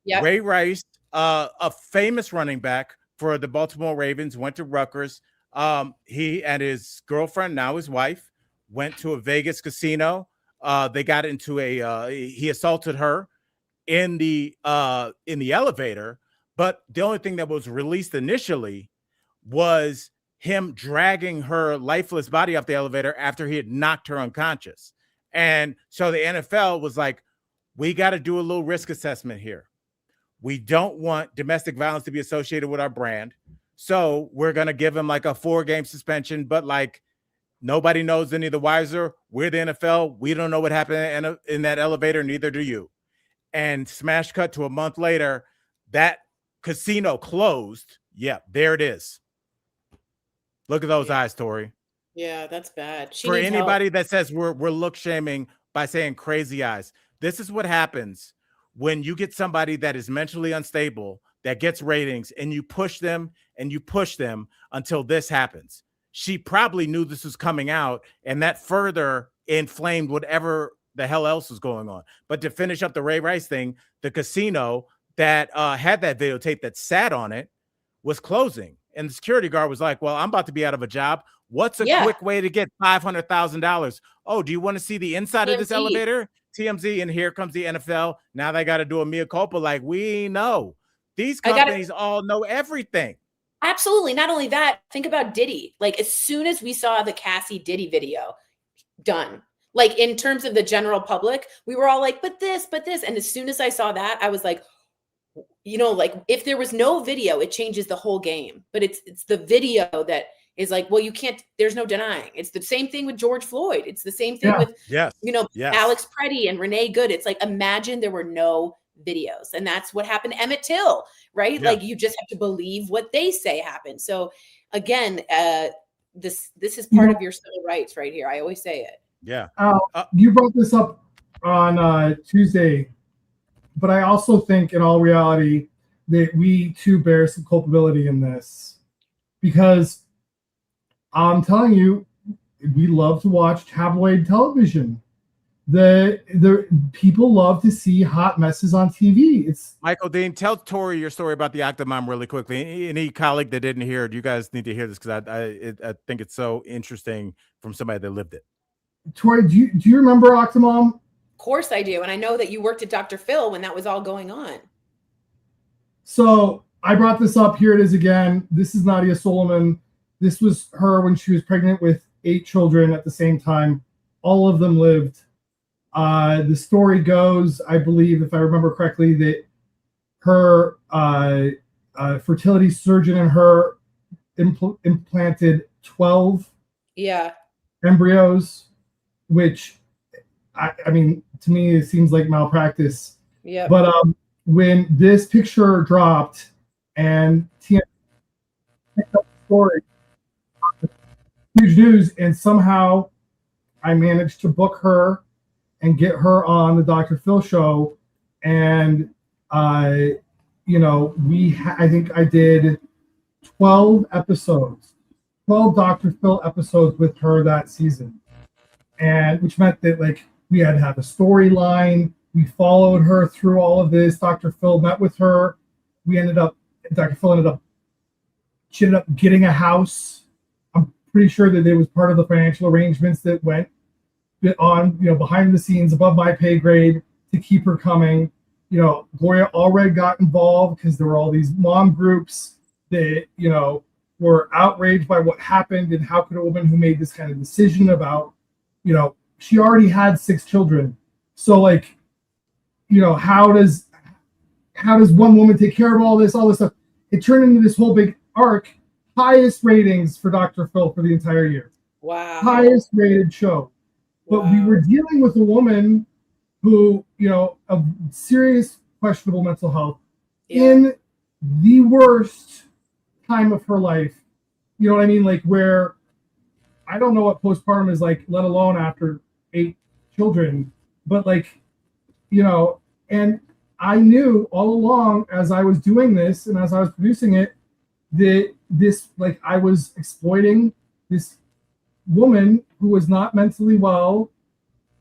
Yep. Ray Rice, a famous running back for the Baltimore Ravens, went to Rutgers. He and his girlfriend, now his wife, went to a Vegas casino. They got into he assaulted her in the elevator, but the only thing that was released initially was him dragging her lifeless body off the elevator after he had knocked her unconscious. And so the NFL was like, we got to do a little risk assessment here. We don't want domestic violence to be associated with our brand. So we're going to give him like a 4-game suspension, but like, nobody knows any the wiser. We're the NFL. We don't know what happened in that elevator. Neither do you. And smash cut to a month later, that casino closed. Yeah, there it is. Look at those eyes, Tori. Yeah, that's bad. For anybody that says we're look shaming by saying crazy eyes, this is what happens when you get somebody that is mentally unstable, that gets ratings, and you push them until this happens. She probably knew this was coming out, and that further inflamed whatever the hell else was going on. But to finish up the Ray Rice thing, the casino that had that videotape that sat on it was closing. And the security guard was like, well, I'm about to be out of a job. What's a quick way to get $500,000? Oh, do you want to see the inside of this elevator? TMZ, and here comes the NFL. Now they got to do a mea culpa. Like, we know. These companies all know everything. Absolutely. Not only that, think about Diddy. Like, as soon as we saw the Cassie Diddy video done, like, in terms of the general public, we were all like, but this. And as soon as I saw that, I was like, like, if there was no video, it changes the whole game. But it's the video that is like, well, you can't, there's no denying. It's the same thing with George Floyd. It's the same thing with, Alex Preddy and Renee Good. It's like, imagine there were no videos. And that's what happened to Emmett Till, right? Yeah. Like, you just have to believe what they say happened. So again, this is part of your civil rights right here. I always say it. Yeah. You brought this up on Tuesday, but I also think in all reality that we too bear some culpability in this, because I'm telling you, we love to watch tabloid television. The people love to see hot messes on TV. It's Michael Dean. Tell Tori your story about the Octomom really quickly. Any colleague that didn't hear it, you guys need to hear this, because I think it's so interesting from somebody that lived it. Tori, do you remember Octomom? Of course I do, and I know that you worked at Dr. Phil when that was all going on. So I brought this up. Here it is again. This is Nadia Suleman. This was her when she was pregnant with 8 children at the same time. All of them lived. The story goes, I believe, if I remember correctly, that her fertility surgeon and her implanted 12 embryos, which I mean, to me, it seems like malpractice. Yeah. But when this picture dropped and TMZ picked up the story, huge news, and somehow I managed to book her and get her on the Dr. Phil show. And, you know, I think I did 12 episodes, 12 Dr. Phil episodes with her that season. And which meant that, like, we had to have a storyline. We followed her through all of this. Dr. Phil met with her. Dr. Phil she ended up getting a house. I'm pretty sure that it was part of the financial arrangements that went on, you know, behind the scenes, above my pay grade, to keep her coming. You know, Gloria Allred got involved because there were all these mom groups that, you know, were outraged by what happened, and how could a woman who made this kind of decision about, you know, she already had 6 children. So, like, you know, how does one woman take care of all this stuff? It turned into this whole big arc. Highest ratings for Dr. Phil for the entire year. Wow. Highest rated show. But we were dealing with a woman who, you know, of serious questionable mental health in the worst time of her life. You know what I mean? Like, where I don't know what postpartum is like, let alone after 8 children. But, like, you know, and I knew all along as I was doing this and as I was producing it, that this, like, I was exploiting this woman who was not mentally well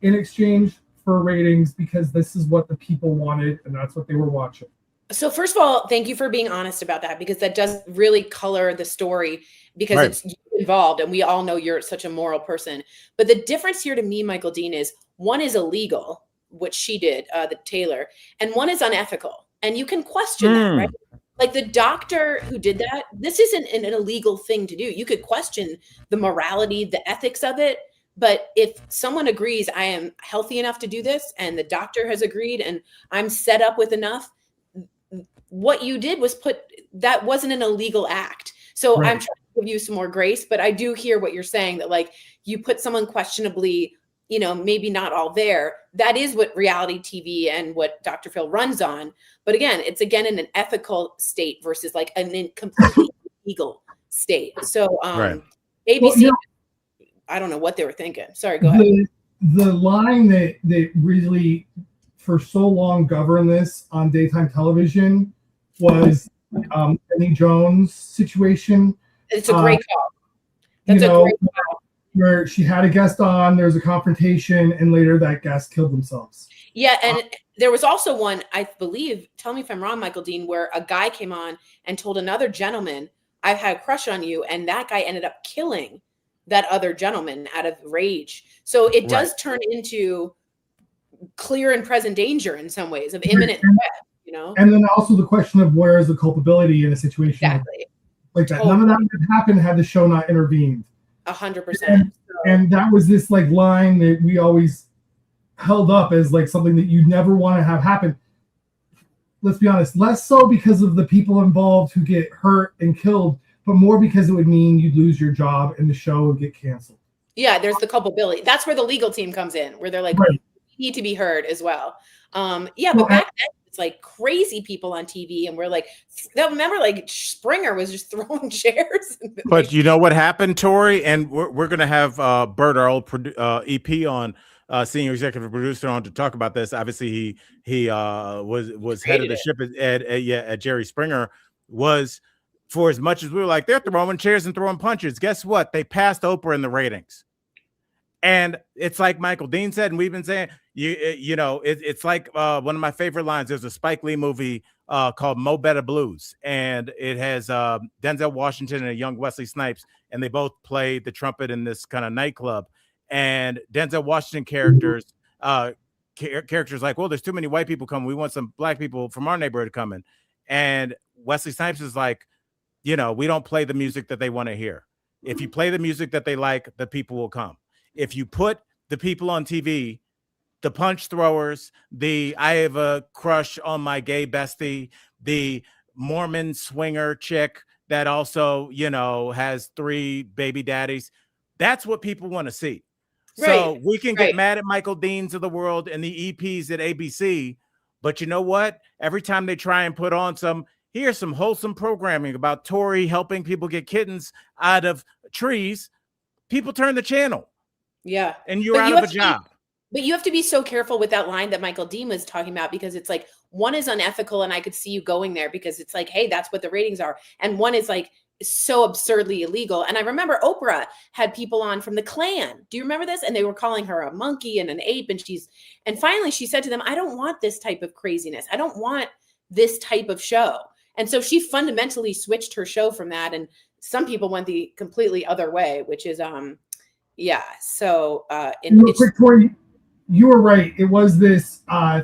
in exchange for ratings, because this is what the people wanted and that's what they were watching. So first of all, thank you for being honest about that, because that does really color the story, because it's you involved and we all know you're such a moral person. But the difference here to me, Michael Dean, is one is illegal, which she did, the Taylor, and one is unethical. And you can question that, right? Like the doctor who did that, this isn't an illegal thing to do. You could question the morality, the ethics of it. But if someone agrees, I am healthy enough to do this, and the doctor has agreed, and I'm set up with enough, what you did was that wasn't an illegal act. So I'm trying to give you some more grace, but I do hear what you're saying, that, like, you put someone questionably, you know, maybe not all there. That is what reality TV and what Dr. Phil runs on. But again, it's in an ethical state versus like an completely illegal state. So ABC, well, you know, I don't know what they were thinking. Sorry, go ahead. The line that really for so long governed this on daytime television was Penny Jones' situation. It's a great call. That's a great call. Where she had a guest on, there's a confrontation, and later that guest killed themselves. Yeah, and there was also one, I believe, tell me if I'm wrong, Michael Dean, where a guy came on and told another gentleman, I've had a crush on you, and that guy ended up killing that other gentleman out of rage. So it does turn into clear and present danger in some ways, of imminent threat, you know? And then also the question of where is the culpability in a situation like that. None of that would have happened had the show not intervened. 100%. And that was this like line that we always held up as like something that you never want to have happen. Let's be honest, less so because of the people involved who get hurt and killed, but more because it would mean you'd lose your job and the show would get canceled. Yeah, there's the culpability. That's where the legal team comes in, where they're like, we need to be heard as well. But back then, it's like crazy people on TV, and we're like, remember, like Springer was just throwing chairs. But you know what happened, Tori? And we're going to have Bert, our old EP, on, senior executive producer, on to talk about this. Obviously, he was head of the ship at Jerry Springer. Was, for as much as we were like, they're throwing chairs and throwing punches, guess what? They passed Oprah in the ratings. And it's like Michael Dean said, and we've been saying, you know, it's like one of my favorite lines. There's a Spike Lee movie called Mo Better Blues, and it has Denzel Washington and a young Wesley Snipes, and they both play the trumpet in this kind of nightclub. And Denzel Washington characters like, well, there's too many white people coming. We want some black people from our neighborhood coming. And Wesley Snipes is like, you know, we don't play the music that they want to hear. If you play the music that they like, the people will come. If you put the people on TV, the punch throwers, the I have a crush on my gay bestie, the Mormon swinger chick that also, you know, has 3 baby daddies, that's what people want to see. So we can get mad at Michael Deans of the world and the EPs at ABC, but you know what? Every time they try and put on here's some wholesome programming about Tori helping people get kittens out of trees, people turn the channel. Yeah. And you're out of a job. But you have to be so careful with that line that Michael Dean was talking about, because it's like, one is unethical and I could see you going there because it's like, hey, that's what the ratings are. And one is like so absurdly illegal. And I remember Oprah had people on from the Klan. Do you remember this? And they were calling her a monkey and an ape. And finally she said to them, I don't want this type of craziness. I don't want this type of show. And so she fundamentally switched her show from that. And some people went the completely other way, which is, yeah. So, quick, Tori, you were right. It was this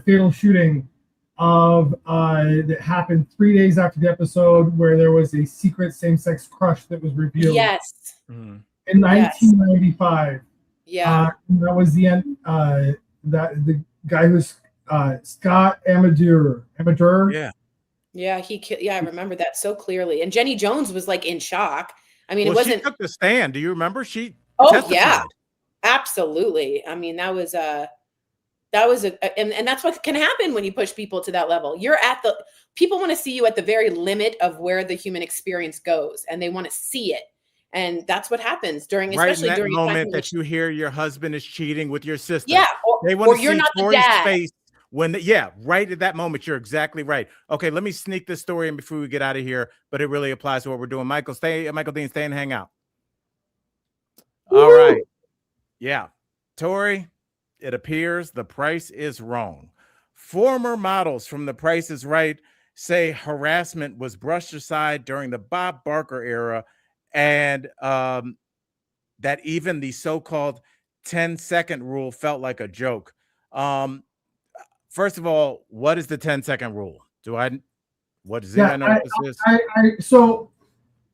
fatal shooting that happened 3 days after the episode, where there was a secret same-sex crush that was revealed. Yes. In 1995. Yeah. That was the end. That the guy who's Scott Amador. Yeah. Yeah, I remember that so clearly. And Jenny Jones was like in shock. I mean, it wasn't. She took the stand. Do you remember? She testified. Yeah, absolutely. I mean, that was and that's what can happen when you push people to that level. People want to see you at the very limit of where the human experience goes, and they want to see it. And that's what happens especially during that moment that you hear your husband is cheating with your sister. Yeah, they want or to you're see not Tori's the dad. face right at that moment. You're exactly right. Okay, let me sneak this story in before we get out of here, but it really applies to what we're doing. Michael Dean, stay and hang out. Woo! All right. Yeah. Tori, it appears the price is wrong. Former models from The Price is Right say harassment was brushed aside during the Bob Barker era, and that even the so-called 10-second rule felt like a joke. First of all, what is the 10-second rule? What is it? I know what this is. So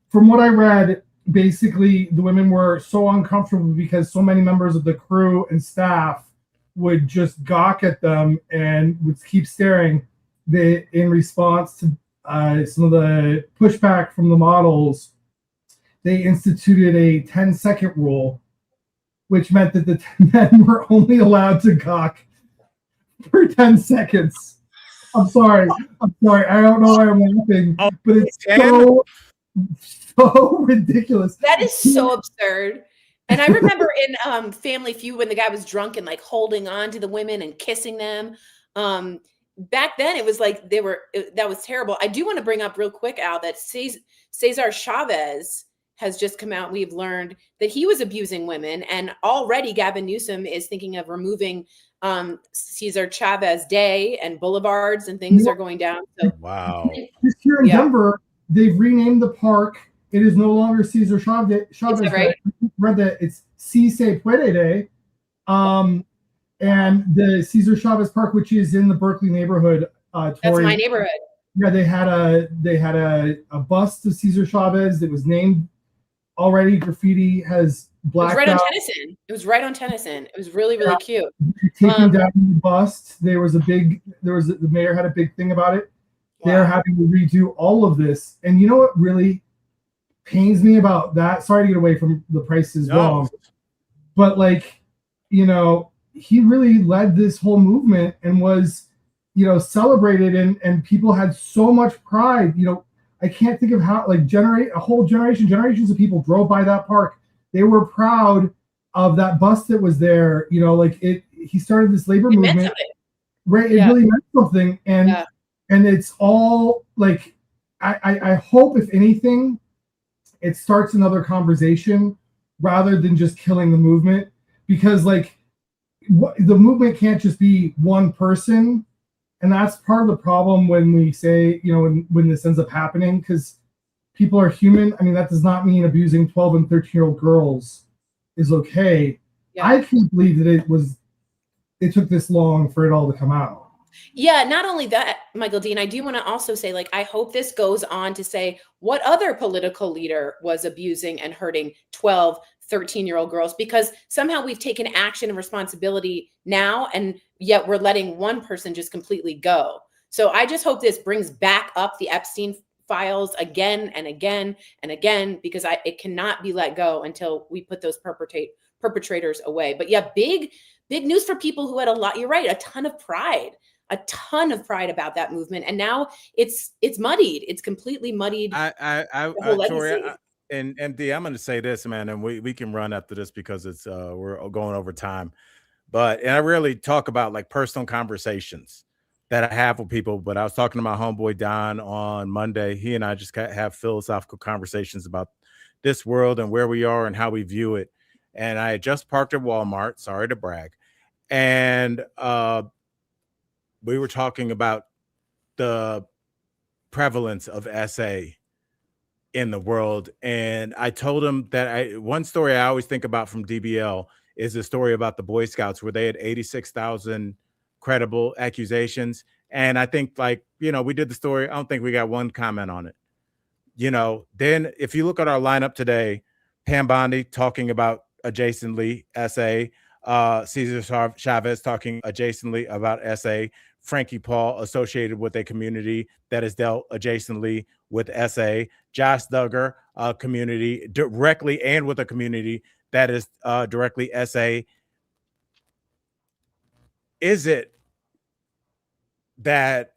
from what I read, basically the women were so uncomfortable because so many members of the crew and staff would just gawk at them and would keep staring. In response to some of the pushback from the models, they instituted a 10-second rule, which meant that the men were only allowed to gawk for 10 seconds. I'm sorry. I don't know why I'm laughing, but it's so ridiculous. That is so absurd. And I remember in Family Feud when the guy was drunk and like holding on to the women and kissing them. Back then it was like that was terrible. I do want to bring up real quick, Al, that Cesar Chavez has just come out. We've learned that he was abusing women, and already Gavin Newsom is thinking of removing Cesar Chavez Day, and boulevards and things are going down. So wow. Just here in Denver, they've renamed the park. It is no longer Cesar Chavez Day. Right? I read that it's Si Se Puede Day. And the Cesar Chavez Park, which is in the Berkeley neighborhood, Tori, that's my neighborhood. Yeah, they had a bust of Cesar Chavez that was named already. Graffiti has blacked out. It was right on Tennyson. It was really, really cute. Taking down the bust. The mayor had a big thing about it. Wow. They're having to redo all of this. And you know what really pains me about that? Sorry to get away from The Price is Wrong. But he really led this whole movement and was, celebrated, and people had so much pride. I can't think of how, generations of people drove by that park. They were proud of that bust that was there. He started this labor movement. Right. It really meant something. And it's all like, I hope, if anything, it starts another conversation rather than just killing the movement, because the movement can't just be one person. And that's part of the problem when we say, when this ends up happening, because people are human. I mean, that does not mean abusing 12 and 13-year-old girls is okay. Yeah. I can't believe that it took this long for it all to come out. Yeah, not only that, Michael Dean, I do want to also say, like, I hope this goes on to say what other political leader was abusing and hurting 12, 13-year-old girls, because somehow we've taken action and responsibility now, and yet we're letting one person just completely go. So I just hope this brings back up the Epstein files again and again and again, because it cannot be let go until we put those perpetrators away. But yeah, big news for people who had a lot, you're right, a ton of pride about that movement, and now it's muddied. It's completely muddied. Tori, and MD, I'm going to say this, man, and we can run after this because it's we're going over time. And I really talk about like personal conversations that I have with people. But I was talking to my homeboy Don on Monday. He and I just have philosophical conversations about this world and where we are and how we view it. And I had just parked at Walmart. Sorry to brag. And we were talking about the prevalence of SA in the world. And I told him that one story I always think about from DBL is the story about the Boy Scouts, where they had 86,000 credible accusations. And I think, like, you know, we did the story. I don't think we got one comment on it. You know, then if you look at our lineup today, Pam Bondi talking about adjacently SA, Cesar Chavez talking adjacently about SA, Frankie Paul associated with a community that is dealt adjacently with SA, Josh Duggar, a community directly and with a community that is directly SA. Is it that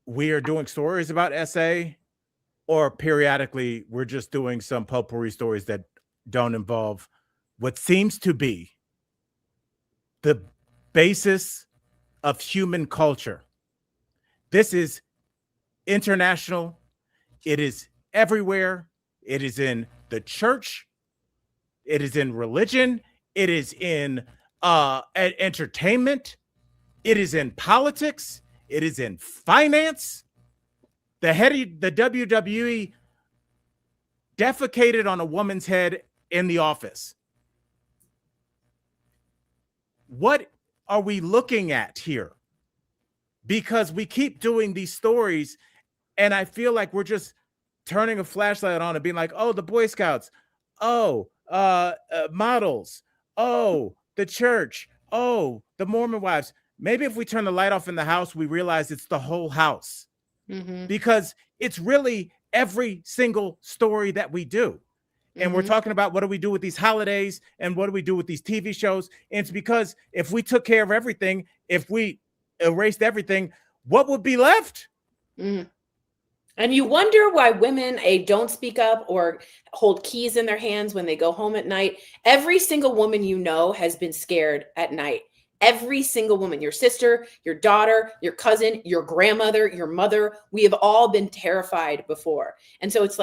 we are doing stories about SA, or periodically we're just doing some potpourri stories that don't involve what seems to be the basis of human culture? This is international. It is everywhere. It is in the church. It is in religion. It is in entertainment. It is in politics. It is in finance. The head of the WWE defecated on a woman's head in the office. What are we looking at here? Because we keep doing these stories, and I feel like we're just turning a flashlight on and being like, oh, the Boy Scouts, oh, models, oh, the church, oh, the Mormon wives. Maybe if we turn the light off in the house, we realize it's the whole house. Mm-hmm. Because it's really every single story that we do. And we're talking about what do we do with these holidays and what do we do with these TV shows. And it's because if we took care of everything, if we erased everything, what would be left? And you wonder why women don't speak up or hold keys in their hands when they go home at night. Every single woman you know has been scared at night. Every single woman, your sister, your daughter, your cousin, your grandmother, your mother, we have all been terrified before. And so it's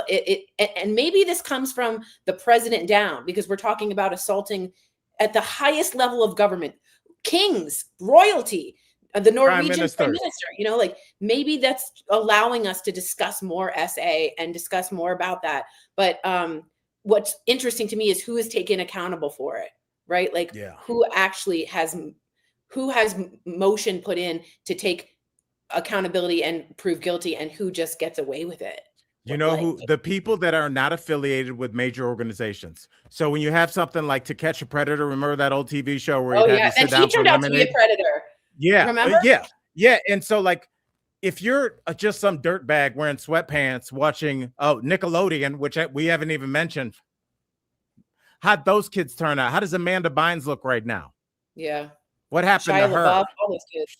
and maybe this comes from the president down, because we're talking about assaulting at the highest level of government, kings, royalty, the Norwegian prime minister, you know, like maybe that's allowing us to discuss more SA and discuss more about that. But what's interesting to me is who is taken accountable for it, right? Like who actually has motion put in to take accountability and prove guilty, and who just gets away with it. You know, who the people that are not affiliated with major organizations. So when you have something like To Catch a Predator, remember that old TV show where you had to sit down he turned out to be a predator. Yeah, remember? Yeah. And so, like, if you're just some dirtbag wearing sweatpants watching Nickelodeon, which we haven't even mentioned, how'd those kids turn out? How does Amanda Bynes look right now? Yeah. What happened to her? LaBeouf, all those kids.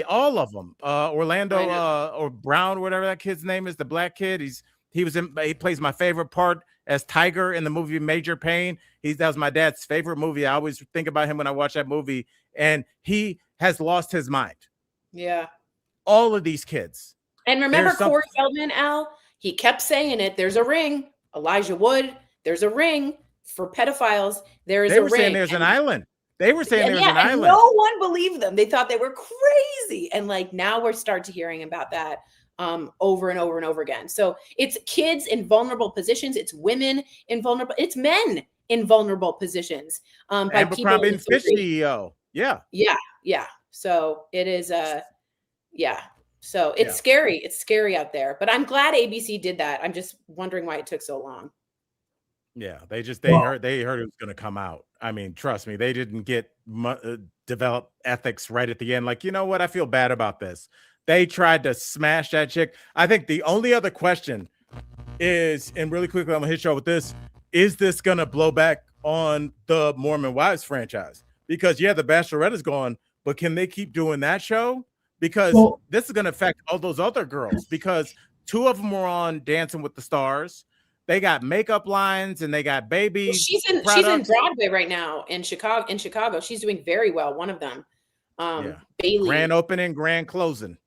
All of them. Orlando or Brown, whatever that kid's name is, the black kid. He plays my favorite part as Tiger in the movie Major Payne. That was my dad's favorite movie. I always think about him when I watch that movie, and he has lost his mind. Yeah. All of these kids. And remember Corey Feldman, Al? He kept saying it. There's a ring. Elijah Wood. There's a ring for pedophiles. There is a ring. They were saying there's an island. They were saying there was an island. No one believed them. They thought they were crazy. And like now we're starting to hearing about that over and over and over again. So it's kids in vulnerable positions. It's women in vulnerable. It's men in vulnerable positions. By people Fish CEO. Yeah. Yeah. So it is Yeah. So it's scary. It's scary out there. But I'm glad ABC did that. I'm just wondering why it took so long. Yeah, they heard it was going to come out. I mean, trust me, they didn't get develop ethics right at the end. Like, you know what? I feel bad about this. They tried to smash that chick. I think the only other question is, and really quickly, I'm gonna hit you with this: is this gonna blow back on the Mormon Wives franchise? Because the Bachelorette is gone, but can they keep doing that show? Because this is gonna affect all those other girls. Because 2 of them were on Dancing with the Stars. They got makeup lines and they got babies. She's in Broadway right now in Chicago. She's doing very well. One of them, Bailey. Grand opening, grand closing.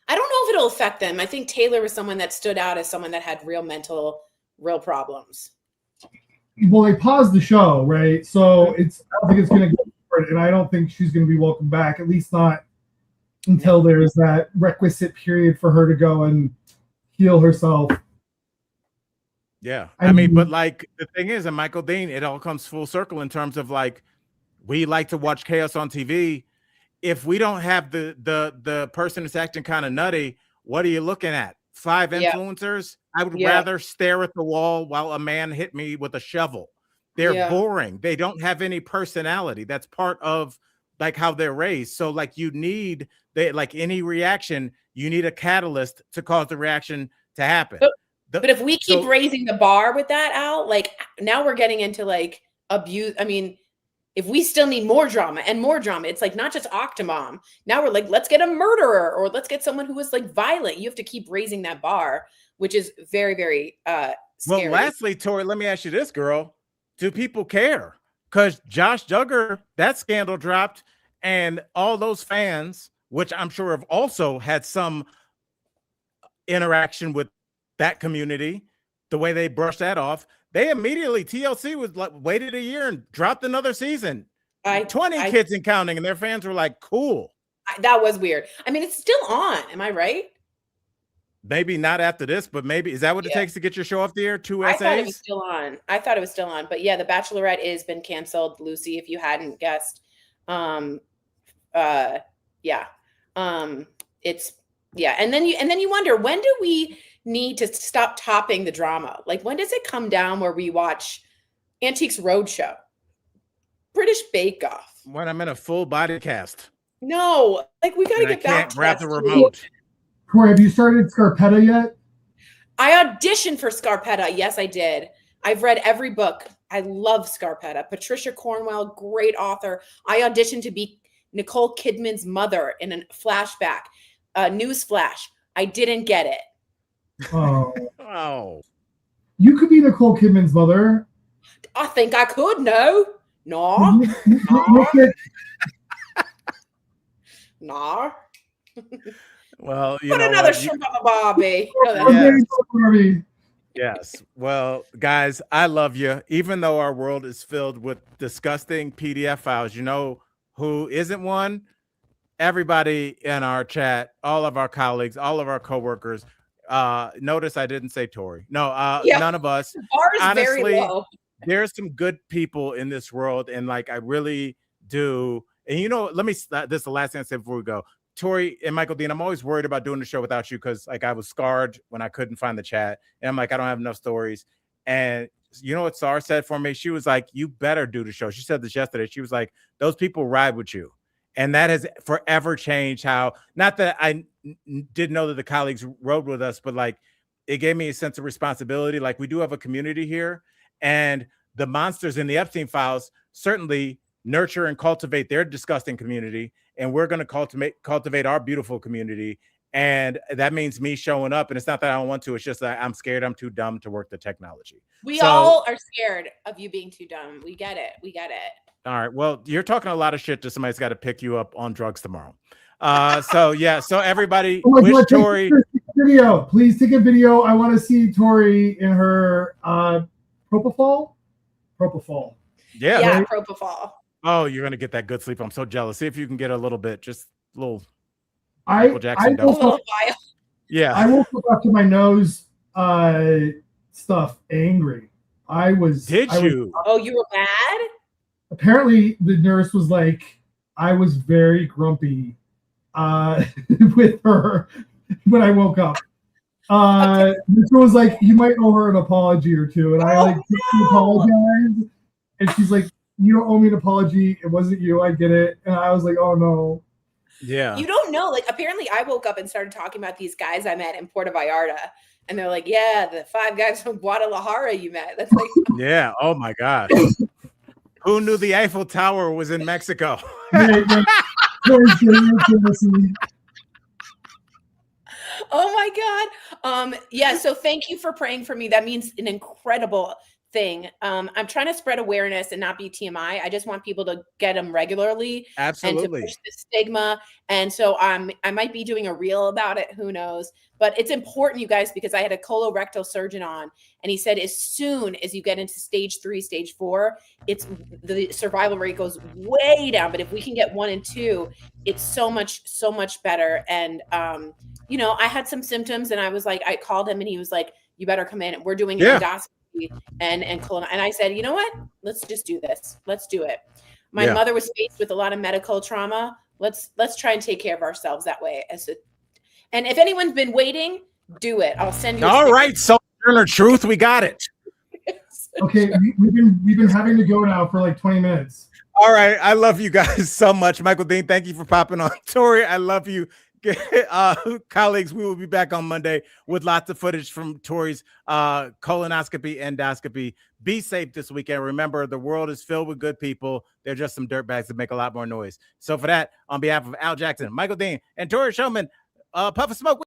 I don't know if it'll affect them. I think Taylor was someone that stood out as someone that had real problems. Well, they paused the show, right? So I don't think it's going to go forward, and I don't think she's going to be welcome back, at least not until there's that requisite period for her to go and heal herself. Yeah. I mean, but like the thing is, and Michael Dean, it all comes full circle in terms of like, we like to watch chaos on TV. If we don't have the person that's acting kind of nutty, what are you looking at? 5 influencers? I would rather stare at the wall while a man hit me with a shovel. They're boring. They don't have any personality. That's part of like how they're raised. So like like any reaction, you need a catalyst to cause the reaction to happen. But if we keep raising the bar with that, Al, like now we're getting into like abuse. I mean, if we still need more drama and more drama, it's like not just Octomom. Now we're like, let's get a murderer or let's get someone who was like violent. You have to keep raising that bar, which is very, very scary. Well, lastly, Tori, let me ask you this, girl. Do people care? Because Josh Duggar, that scandal dropped, and all those fans, which I'm sure have also had some interaction with that community, the way they brushed that off, they immediately, TLC was like, waited a year and dropped another season. 20 kids and counting, and their fans were like, cool. That was weird. I mean, it's still on. Am I right? Maybe not after this, but maybe. Is that what it takes to get your show off the air? 2 essays? I thought it was still on. But yeah, The Bachelorette has been canceled, Lucy, if you hadn't guessed. It's and then you wonder, when do we need to stop topping the drama? Like, when does it come down where we watch Antiques Roadshow, British Bake Off? When I'm in a full body cast. No, like we got to get back to grab the remote. Corey, have you started Scarpetta yet? I auditioned for Scarpetta. Yes, I did. I've read every book. I love Scarpetta. Patricia Cornwell, great author. I auditioned to be Nicole Kidman's mother in a flashback, news flash. I didn't get it. Oh. You could be Nicole Kidman's mother. I think I could. No. No. Well, put another shrimp on the Barbie. Yes. Well, guys, I love you. Even though our world is filled with disgusting PDF files, you know who isn't one? Everybody in our chat, all of our colleagues, all of our coworkers. Notice I didn't say Tori. No, none of us. Honestly, very low. There's some good people in this world, and like I really do. And you know, this is the last thing I say before we go. Tori and Michael Dean, I'm always worried about doing the show without you because like I was scarred when I couldn't find the chat, and I'm like, I don't have enough stories. And you know what Sar said for me? She was like, you better do the show. She said this yesterday. She was like, those people ride with you. And that has forever changed how, not that I didn't know that the colleagues rode with us, but like it gave me a sense of responsibility. Like we do have a community here, and the monsters in the Epstein files certainly nurture and cultivate their disgusting community. And we're going to cultivate our beautiful community. And that means me showing up. And it's not that I don't want to, it's just that I'm scared I'm too dumb to work the technology. We all are scared of you being too dumb. We get it. All right. Well, you're talking a lot of shit to somebody's got to pick you up on drugs tomorrow. So everybody, wish Tori video. Please take a video. I want to see Tori in her propofol. Yeah, propofol. Oh, you're gonna get that good sleep. I'm so jealous. See if you can get a little bit, just a little. Michael Jackson. Yeah. I woke up to my nose stuff angry. Did you? Oh, you were mad? Apparently, the nurse was like, I was very grumpy with her when I woke up. This was like, you might owe her an apology or two, and I like apologized, and she's like, you don't owe me an apology. It wasn't you. I get it. And I was like, oh no. Yeah. You don't know. Like, apparently I woke up and started talking about these guys I met in Puerto Vallarta. And they're like, yeah, the 5 guys from Guadalajara you met. That's like, yeah. Oh my God. Who knew the Eiffel Tower was in Mexico? oh my God. Yeah. So thank you for praying for me. That means an incredible thing. I'm trying to spread awareness and not be TMI. I just want people to get them regularly. Absolutely. And to push the stigma. And so I might be doing a reel about it. Who knows? But it's important, you guys, because I had a colorectal surgeon on, and he said as soon as you get into stage 3, stage 4, it's the survival rate goes way down. But if we can get 1 and 2, it's so much better. And you know, I had some symptoms, and I was like, I called him, and he was like, you better come in. We're doing an endoscopy and colon. And I said, you know what? Let's just do this. Let's do it. My mother was faced with a lot of medical trauma. Let's try and take care of ourselves that way. And if anyone's been waiting, do it. I'll send you. All right, so truth, we got it. Okay, we've been having to go now for like 20 minutes. All right, I love you guys so much. Michael Dean, thank you for popping on. Tori, I love you. Colleagues, we will be back on Monday with lots of footage from Tori's colonoscopy, endoscopy. Be safe this weekend. Remember, the world is filled with good people. They're just some dirtbags that make a lot more noise. So for that, on behalf of Al Jackson, Michael Dean, and Tori Showman, puff of smoke.